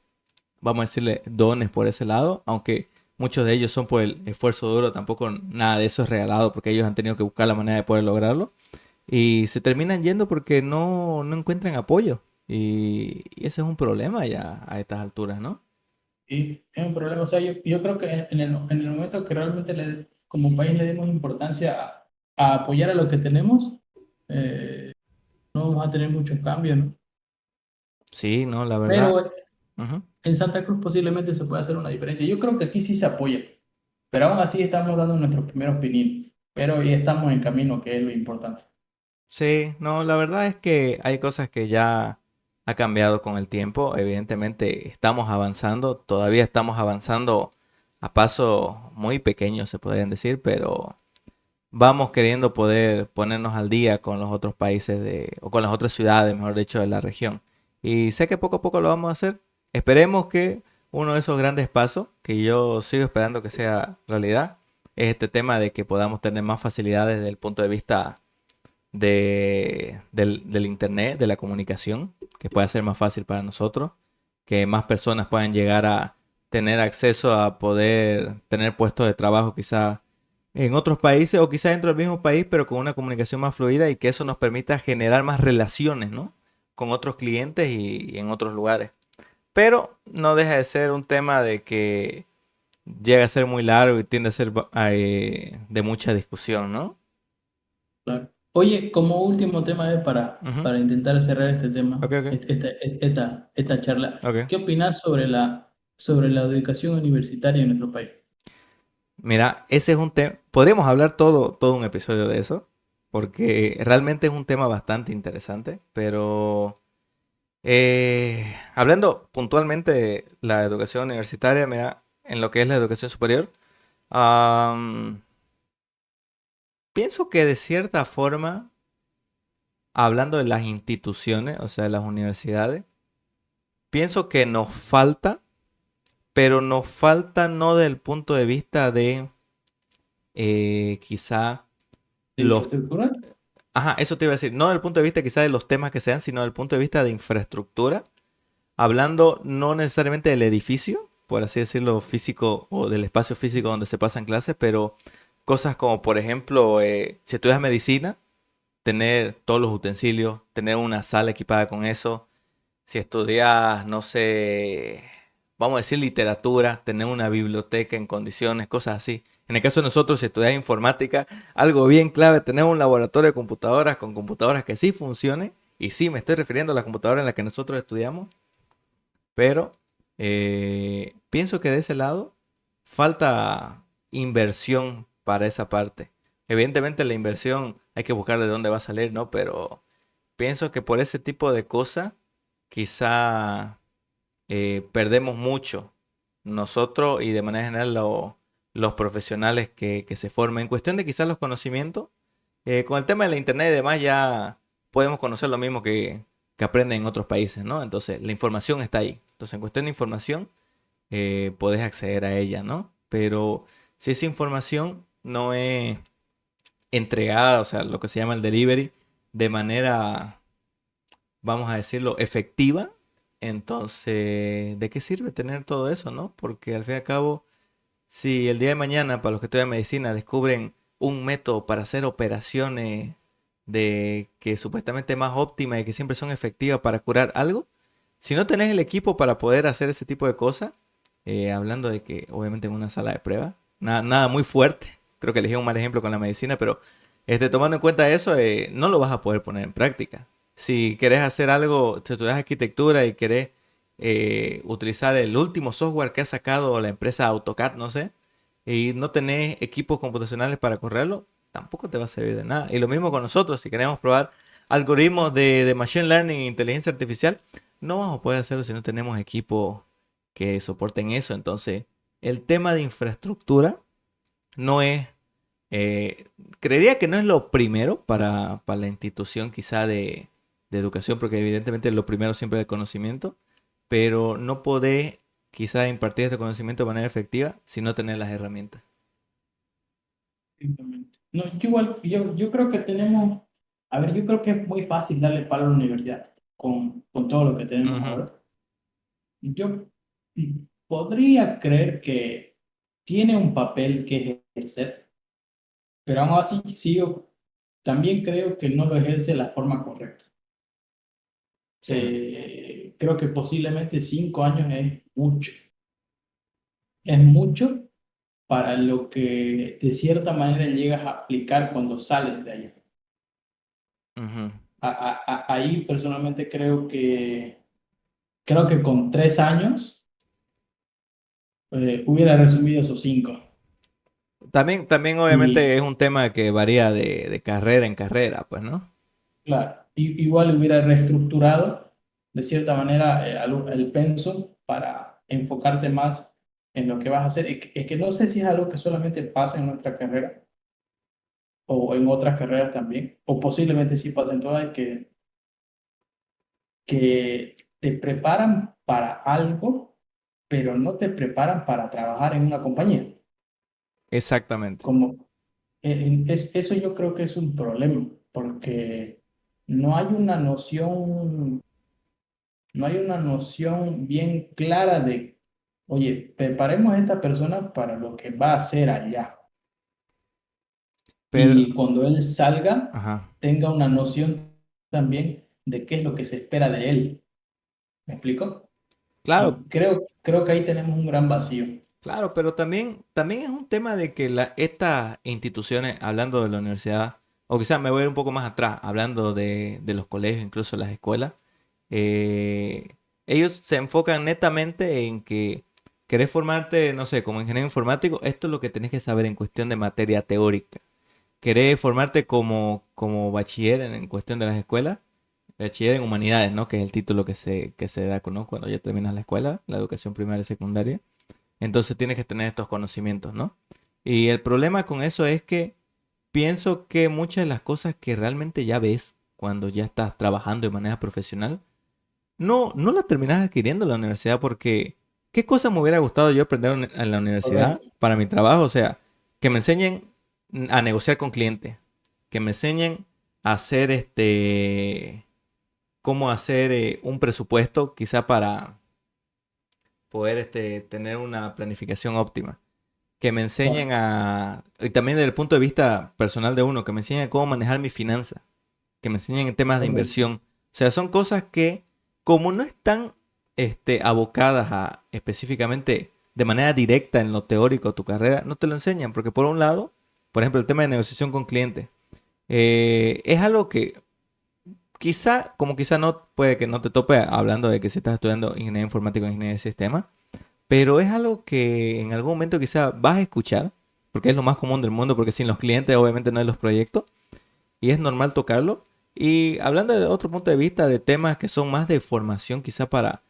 vamos a decirle, dones por ese lado, aunque muchos de ellos son por el esfuerzo duro, tampoco nada de eso es regalado porque ellos han tenido que buscar la manera de poder lograrlo y se terminan yendo porque no encuentran apoyo. Y ese es un problema ya a estas alturas, ¿no? Y es un problema. O sea, yo creo que en el momento que realmente como país le demos importancia a apoyar a lo que tenemos, no vamos a tener muchos cambios, ¿no? Sí, no, la verdad. Pero Ujú. en Santa Cruz posiblemente se pueda hacer una diferencia. Yo creo que aquí sí se apoya, pero aún así estamos dando nuestros primeros pininos. Pero ya estamos en camino, que es lo importante. Sí, no, la verdad es que hay cosas que ya ha cambiado con el tiempo. Evidentemente estamos avanzando, todavía estamos avanzando a paso muy pequeño, se podrían decir, pero vamos queriendo poder ponernos al día con los otros países o con las otras ciudades, mejor dicho, de la región. Y sé que poco a poco lo vamos a hacer. Esperemos que uno de esos grandes pasos, que yo sigo esperando que sea realidad, es este tema de que podamos tener más facilidades desde el punto de vista del internet, de la comunicación, que pueda ser más fácil para nosotros, que más personas puedan llegar a tener acceso a poder tener puestos de trabajo quizá en otros países o quizá dentro del mismo país, pero con una comunicación más fluida y que eso nos permita generar más relaciones, ¿no? Con otros clientes y en otros lugares. Pero no deja de ser un tema de que llega a ser muy largo y tiende a ser de mucha discusión, ¿no? Claro. Oye, como último tema Ujú. para intentar cerrar este tema, Ok, ok. esta charla, Ok. ¿qué opinas sobre la educación universitaria en nuestro país? Mira, ese es un tema, podríamos hablar todo un episodio de eso, porque realmente es un tema bastante interesante, pero hablando puntualmente de la educación universitaria, mira, en lo que es la educación superior, am, pienso que de cierta forma, hablando de las instituciones, o sea, de las universidades, pienso que nos falta, pero nos falta no del punto de vista de quizá ¿De los... infraestructura? Ajá, eso te iba a decir, no del punto de vista quizá de los temas que sean, sino del punto de vista de infraestructura, hablando no necesariamente del edificio, por así decirlo, físico o del espacio físico donde se pasan clases, pero cosas como, por ejemplo, si estudias medicina, tener todos los utensilios, tener una sala equipada con eso. Si estudias, no sé, vamos a decir literatura, tener una biblioteca en condiciones, cosas así. En el caso de nosotros, si estudias informática, algo bien clave, tener un laboratorio de computadoras con computadoras que sí funcionen. Y sí, me estoy refiriendo a la computadora en la que nosotros estudiamos, pero pienso que de ese lado falta inversión para esa parte. Evidentemente la inversión hay que buscar de dónde va a salir, ¿no? Pero pienso que por ese tipo de cosas quizá perdemos mucho nosotros y de manera general los profesionales que se formen. En cuestión de quizás los conocimientos, con el tema de la internet y demás ya podemos conocer lo mismo que aprenden en otros países, ¿no? Entonces la información está ahí. Entonces en cuestión de información puedes acceder a ella, ¿no? Pero si esa información no es entregada, o sea, lo que se llama el delivery, de manera, vamos a decirlo, efectiva, entonces, ¿de qué sirve tener todo eso, no? Porque al fin y al cabo, si el día de mañana, para los que estudian medicina, descubren un método para hacer operaciones de que supuestamente es más óptima y que siempre son efectivas para curar algo, si no tenés el equipo para poder hacer ese tipo de cosas, hablando de que obviamente en una sala de prueba, nada muy fuerte, creo que elegí un mal ejemplo con la medicina, pero tomando en cuenta eso, no lo vas a poder poner en práctica. Si querés hacer algo, si estudias arquitectura y querés utilizar el último software que ha sacado la empresa AutoCAD, no sé, y no tenés equipos computacionales para correrlo, tampoco te va a servir de nada. Y lo mismo con nosotros, si queremos probar algoritmos de Machine Learning e inteligencia artificial, no vamos a poder hacerlo si no tenemos equipos que soporten eso. Entonces, el tema de infraestructura no es, eh, creería que no es lo primero para la institución quizá de educación, porque evidentemente lo primero siempre es el conocimiento, pero no podés quizá impartir este conocimiento de manera efectiva si no tenés las herramientas. Simplemente. No, yo igual, yo creo que tenemos, a ver, yo creo que es muy fácil darle palo a la universidad con todo lo que tenemos Ujú. ahora. Yo podría creer que tiene un papel que ejercer, pero aún así sí, yo también creo que no lo ejerce de la forma correcta. Sí, no. Creo que posiblemente 5 años es mucho. Es mucho para lo que de cierta manera llegas a aplicar cuando sales de ahí. Ujú. Ahí personalmente creo que con 3 años hubiera resumido esos 5. También obviamente Y es un tema que varía de carrera en carrera, pues, ¿no? claro, igual hubiera reestructurado de cierta manera el pensum para enfocarte más en lo que vas a hacer. Es que no sé si es algo que solamente pasa en nuestra carrera o en otras carreras también, o posiblemente sí pasa en todas, que te preparan para algo, pero no te preparan para trabajar en una compañía. Exactamente. Como, eso yo creo que es un problema, porque no hay una noción, no hay una noción bien clara de, oye, preparemos a esta persona para lo que va a hacer allá. Pero, Y cuando él salga, ajá. tenga una noción también de qué es lo que se espera de él. ¿Me explico? Claro, Y creo que ahí tenemos un gran vacío. claro, pero también es un tema de que estas instituciones, hablando de la universidad, o quizás me voy a ir un poco más atrás, hablando de los colegios, incluso las escuelas, ellos se enfocan netamente en que querés formarte, no sé, como ingeniero informático, esto es lo que tenés que saber en cuestión de materia teórica. Querés formarte como bachiller en cuestión de las escuelas, bachiller en humanidades, ¿no? Que es el título que se da, ¿no? Cuando ya terminas la escuela, la educación primaria y secundaria. Entonces tienes que tener estos conocimientos, ¿no? Y el problema con eso es que pienso que muchas de las cosas que realmente ya ves cuando ya estás trabajando de manera profesional, no las terminas adquiriendo en la universidad porque ¿qué cosa me hubiera gustado yo aprender en la universidad Correcto. para mi trabajo? O sea, que me enseñen a negociar con clientes, que me enseñen a hacer cómo hacer un presupuesto quizá para poder tener una planificación óptima, que me enseñen Claro. y también desde el punto de vista personal de uno, que me enseñen cómo manejar mi finanza, que me enseñen en temas de Correcto. inversión. O sea, son cosas que, como no están abocadas a específicamente de manera directa en lo teórico tu carrera, no te lo enseñan, porque por un lado, por ejemplo, el tema de negociación con clientes, es algo que quizá, como quizá no, puede que no te tope hablando de que si estás estudiando ingeniería informática o ingeniería de sistemas, pero es algo que en algún momento quizá vas a escuchar, porque es lo más común del mundo, porque sin los clientes obviamente no hay los proyectos, y es normal tocarlo. Y hablando de otro punto de vista, de temas que son más de formación quizá para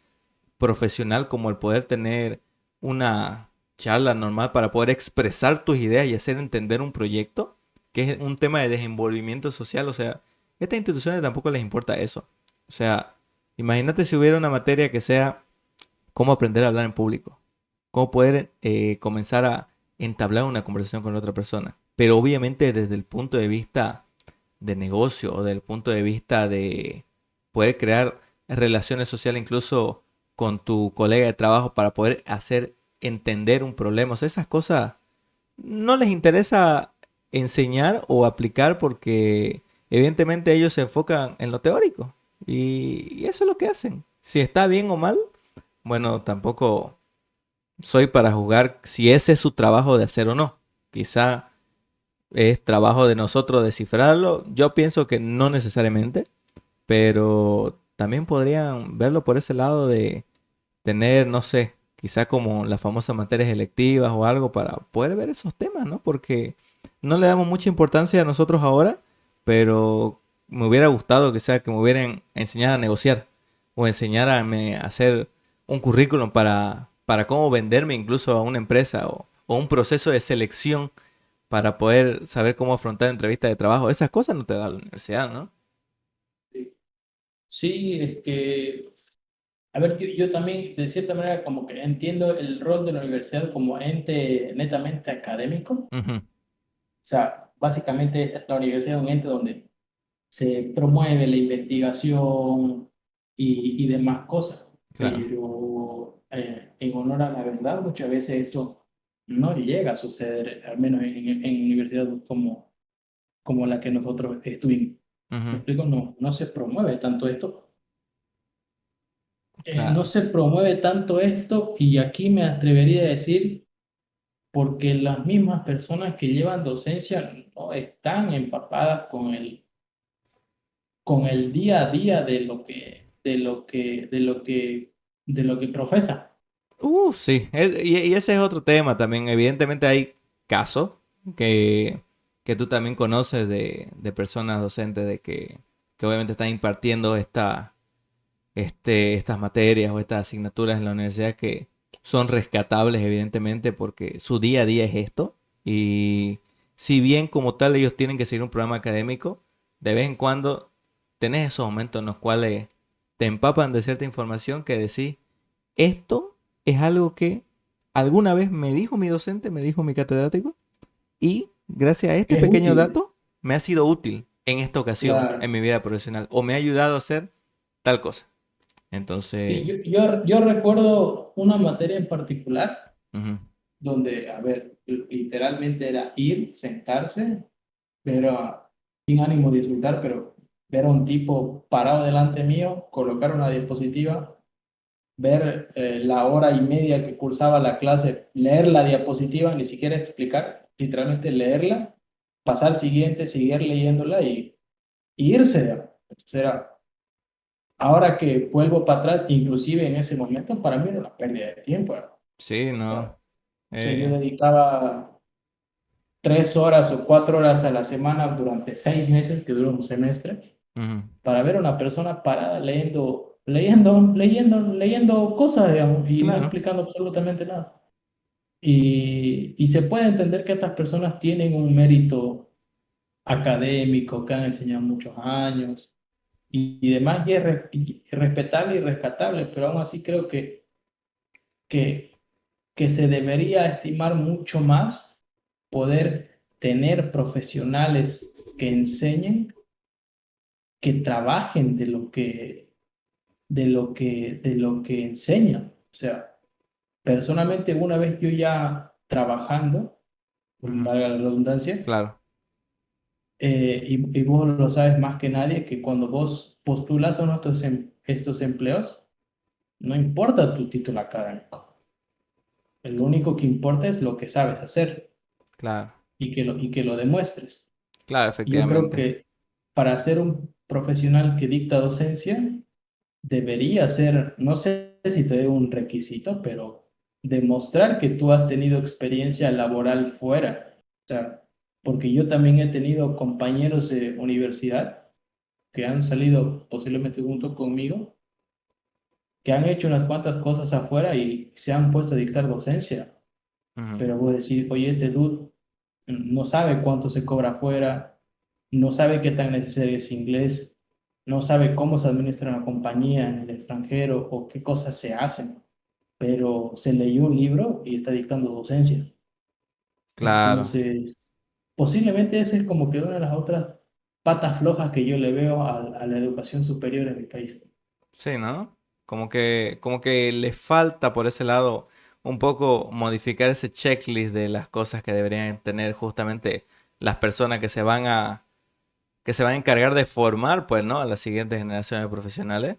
profesional, como el poder tener una charla normal para poder expresar tus ideas y hacer entender un proyecto, que es un tema de desenvolvimiento social. O sea, a estas instituciones tampoco les importa eso. O sea, imagínate si hubiera una materia que sea cómo aprender a hablar en público, cómo poder comenzar a entablar una conversación con la otra persona. Pero obviamente desde el punto de vista de negocio o desde el punto de vista de poder crear relaciones sociales incluso con tu colega de trabajo para poder hacer entender un problema. O sea, esas cosas no les interesa enseñar o aplicar porque evidentemente ellos se enfocan en lo teórico. Y eso es lo que hacen. Si está bien o mal, bueno, tampoco soy para juzgar si ese es su trabajo de hacer o no. Quizá es trabajo de nosotros descifrarlo. Yo pienso que no necesariamente, pero también podrían verlo por ese lado de tener, no sé, quizá como las famosas materias electivas o algo para poder ver esos temas, ¿no? Porque no le damos mucha importancia a nosotros ahora, pero me hubiera gustado que sea que me hubieran enseñado a negociar o enseñarme a hacer un currículum para cómo venderme incluso a una empresa o un proceso de selección para poder saber cómo afrontar entrevistas de trabajo. Esas cosas no te da la universidad, ¿no? Sí, es que, a ver, yo también de cierta manera como que entiendo el rol de la universidad como ente netamente académico. Ujú, O sea, básicamente la universidad es un ente donde se promueve la investigación y demás cosas, claro. pero en honor a la verdad, muchas veces esto no llega a suceder, al menos en universidades como la que nosotros estuvimos. ¿Me Ujú, explico? No, no se promueve tanto esto. No claro. se promueve tanto esto y aquí me atrevería a decir porque las mismas personas que llevan docencia no están empapadas con el día a día de lo que profesa. Sí, y ese es otro tema también. Evidentemente hay casos que, que tú también conoces de personas docentes de que obviamente están impartiendo estas materias o estas asignaturas en la universidad que son rescatables evidentemente porque su día a día es esto. Y si bien como tal ellos tienen que seguir un programa académico, de vez en cuando tenés esos momentos en los cuales te empapan de cierta información que decís, esto es algo que alguna vez me dijo mi docente, me dijo mi catedrático, y gracias a este Es pequeño útil, dato me ha sido útil en esta ocasión, en claro. mi vida profesional, o me ha ayudado a hacer tal cosa. Sí, Entonces, yo recuerdo una materia en particular ujú, donde, a ver, literalmente era ir, sentarse, ver sin ánimo de insultar, pero ver a un tipo parado delante mío, colocar una diapositiva, ver la hora y media que cursaba la clase, leer la diapositiva, ni siquiera explicar, literalmente leerla, pasar siguiente, seguir leyéndola y irse. Entonces era, ahora que vuelvo para atrás, inclusive en ese momento, para mí era una pérdida de tiempo. ¿No? sí, O sea, no. yo eh, dedicaba 3 horas o 4 horas a la semana durante 6 meses, que dura un semestre, Ujú, para ver a una persona parada leyendo cosas, digamos, y no claro, explicando absolutamente nada. Y se puede entender que estas personas tienen un mérito académico, que han enseñado muchos años y demás, y respetable y rescatable, pero aún así creo que, que se debería estimar mucho más poder tener profesionales que enseñen, que trabajen de lo que enseñan. O sea, personalmente, una vez yo ya trabajando, ujú, valga la redundancia, claro, y vos lo sabes más que nadie, que cuando vos postulas a uno de estos empleos, no importa tu título académico. Lo único que importa es lo que sabes hacer claro, y que lo demuestres. claro, Yo creo efectivamente. que para ser un profesional que dicta docencia, debería ser, no sé si te dé un requisito, pero demostrar que tú has tenido experiencia laboral fuera. O sea, porque yo también he tenido compañeros de universidad que han salido posiblemente junto conmigo, que han hecho unas cuantas cosas afuera y se han puesto a dictar docencia. Ujú, Pero vos decís, oye, este dude no sabe cuánto se cobra afuera, no sabe qué tan necesario es inglés, no sabe cómo se administra una compañía en el extranjero o qué cosas se hacen, pero se leyó un libro y está dictando docencia. claro, Entonces, posiblemente esa es como que una de las otras patas flojas que yo le veo a la educación superior en mi país. sí, ¿no? Como que le falta por ese lado un poco modificar ese checklist de las cosas que deberían tener justamente las personas que se van a encargar de formar, pues, ¿no? A las siguientes generaciones de profesionales.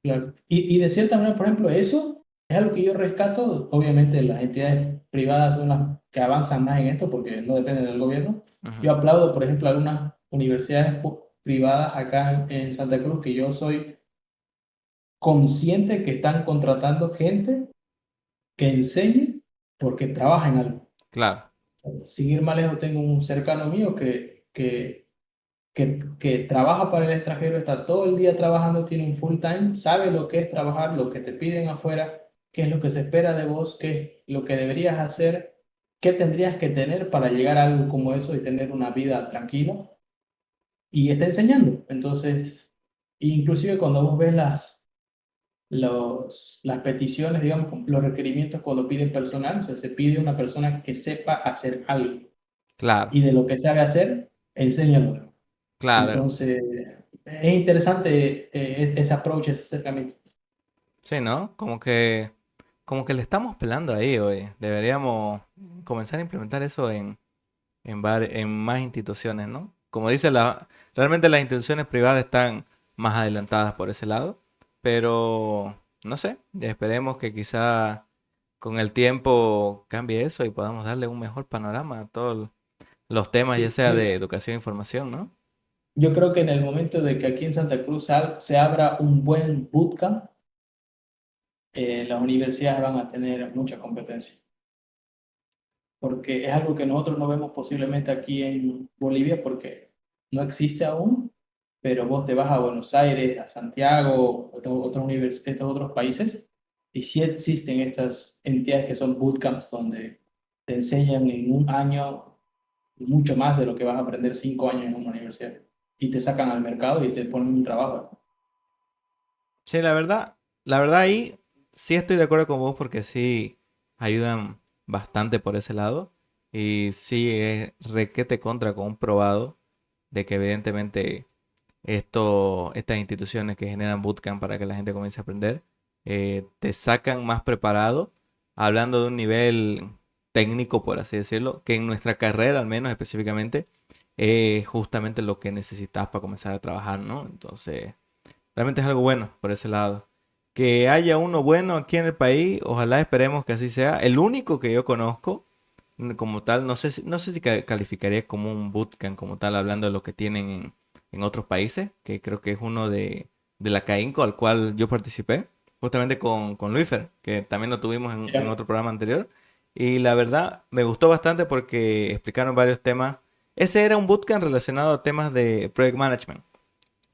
Claro. Y de cierta manera, por ejemplo, eso. es algo que yo rescato. Obviamente las entidades privadas son las que avanzan más en esto porque no dependen del gobierno. Ujú. Yo aplaudo, por ejemplo, algunas universidades privadas acá en Santa Cruz, que yo soy consciente que están contratando gente que enseñe porque trabaja en algo. Claro, Sin ir más lejos, tengo un cercano mío que trabaja para el extranjero, está todo el día trabajando, tiene un full time, sabe lo que es trabajar, lo que te piden afuera, qué es lo que se espera de vos, qué es lo que deberías hacer, qué tendrías que tener para llegar a algo como eso y tener una vida tranquila. Y está enseñando. Entonces, inclusive cuando vos ves las peticiones, digamos, los requerimientos cuando piden personal, o sea, se pide una persona que sepa hacer algo claro, y de lo que sabe hacer, enséñalo. claro. Entonces, es interesante ese approach, ese acercamiento. Sí, ¿no? Como que le estamos pelando ahí hoy. Deberíamos comenzar a implementar eso en más instituciones, ¿no? Como dice realmente las instituciones privadas están más adelantadas por ese lado, pero no sé, esperemos que quizá con el tiempo cambie eso y podamos darle un mejor panorama a todos los temas, ya Sí, sea de educación e información, ¿no? yo creo que en el momento de que aquí en Santa Cruz se abra un buen bootcamp, las universidades van a tener mucha competencia, porque es algo que nosotros no vemos posiblemente aquí en Bolivia, porque no existe aún, pero vos te vas a Buenos Aires, a Santiago, estos otros países, y sí existen estas entidades que son bootcamps, donde te enseñan en un año mucho más de lo que vas a aprender 5 años en una universidad, y te sacan al mercado y te ponen un trabajo. Sí, la verdad ahí sí estoy de acuerdo con vos porque sí ayudan bastante por ese lado y sí es requete contra comprobado de que evidentemente estas instituciones que generan bootcamp para que la gente comience a aprender te sacan más preparado, hablando de un nivel técnico, por así decirlo, que en nuestra carrera, al menos específicamente, es justamente lo que necesitas para comenzar a trabajar, ¿no? Entonces, realmente es algo bueno por ese lado. Que haya uno bueno aquí en el país, ojalá esperemos que así sea. El único que yo conozco como tal, no sé si calificaría como un bootcamp como tal, hablando de lo que tienen en otros países, que creo que es uno de la CAINCO al cual yo participé, justamente con Luifer, que también lo tuvimos en Ya, otro programa anterior. Y la verdad me gustó bastante porque explicaron varios temas. Ese era un bootcamp relacionado a temas de project management.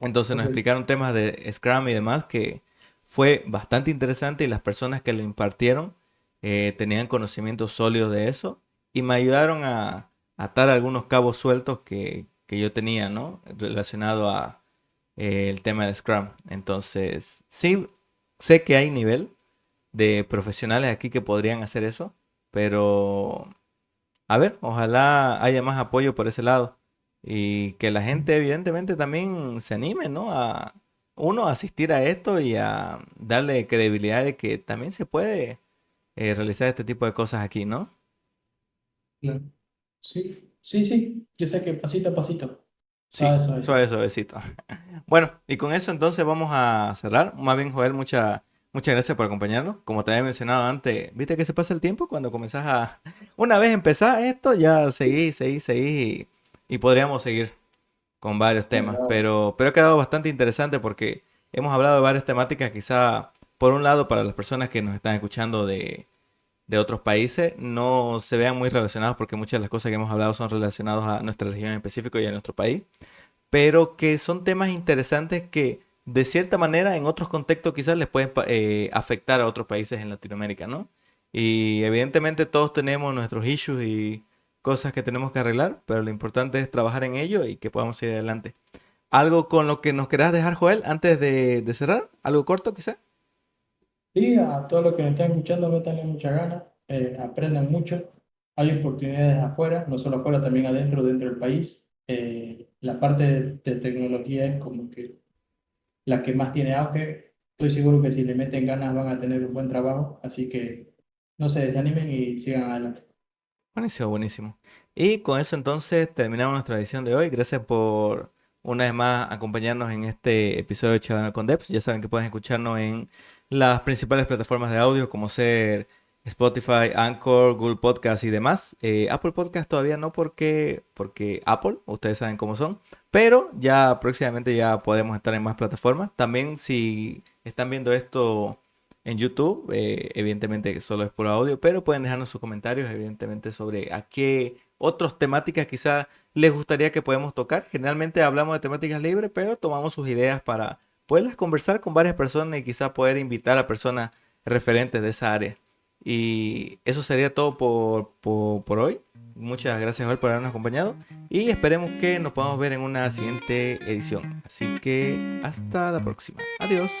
Entonces nos ok. explicaron temas de Scrum y demás que fue bastante interesante y las personas que lo impartieron tenían conocimientos sólidos de eso y me ayudaron a atar algunos cabos sueltos que yo tenía, ¿no? Relacionado a el tema del Scrum. Entonces, sí, sé que hay nivel de profesionales aquí que podrían hacer eso, pero a ver, ojalá haya más apoyo por ese lado y que la gente evidentemente también se anime, ¿no? A uno a asistir a esto y a darle credibilidad de que también se puede realizar este tipo de cosas aquí, ¿no? Claro. Sí, sí, sí, yo sé que pasito a pasito, Sí, suave, suave. suave, suavecito. Bueno, y con eso entonces vamos a cerrar. Más bien, Joel, muchas gracias por acompañarnos. Como te había mencionado antes, viste que se pasa el tiempo cuando comenzás a... Una vez empezás esto, ya seguís, seguís, seguís y podríamos seguir con varios temas, ¿Verdad? pero ha quedado bastante interesante porque hemos hablado de varias temáticas, quizá por un lado para las personas que nos están escuchando de otros países no se vean muy relacionados porque muchas de las cosas que hemos hablado son relacionadas a nuestra región en específico y a nuestro país, pero que son temas interesantes que de cierta manera en otros contextos quizás les pueden afectar a otros países en Latinoamérica, ¿no? Y evidentemente todos tenemos nuestros issues y cosas que tenemos que arreglar, pero lo importante es trabajar en ello y que podamos ir adelante. ¿Algo con lo que nos querás dejar, Joel, antes de cerrar? ¿Algo corto quizá? Sí, a todos los que me están escuchando, métanle muchas ganas, aprendan mucho. Hay oportunidades afuera, no solo afuera, también adentro, dentro del país. La parte de tecnología es como que la que más tiene auge. Estoy seguro que si le meten ganas van a tener un buen trabajo, así que no se desanimen y sigan adelante. Buenísimo, buenísimo. Y con eso entonces terminamos nuestra edición de hoy. Gracias por una vez más acompañarnos en este episodio de Charlando con Devs. Ya saben que pueden escucharnos en las principales plataformas de audio como ser Spotify, Anchor, Google Podcast y demás. Apple Podcast todavía no porque Apple, ustedes saben cómo son, pero ya próximamente ya podemos estar en más plataformas. También si están viendo esto en YouTube, evidentemente que solo es por audio, pero pueden dejarnos sus comentarios, evidentemente, sobre a qué otras temáticas quizás les gustaría que podamos tocar. Generalmente hablamos de temáticas libres, pero tomamos sus ideas para poderlas conversar con varias personas y quizás poder invitar a personas referentes de esa área. Y eso sería todo por hoy. Muchas gracias, Joel, por habernos acompañado. Y esperemos que nos podamos ver en una siguiente edición. Así que hasta la próxima. Adiós.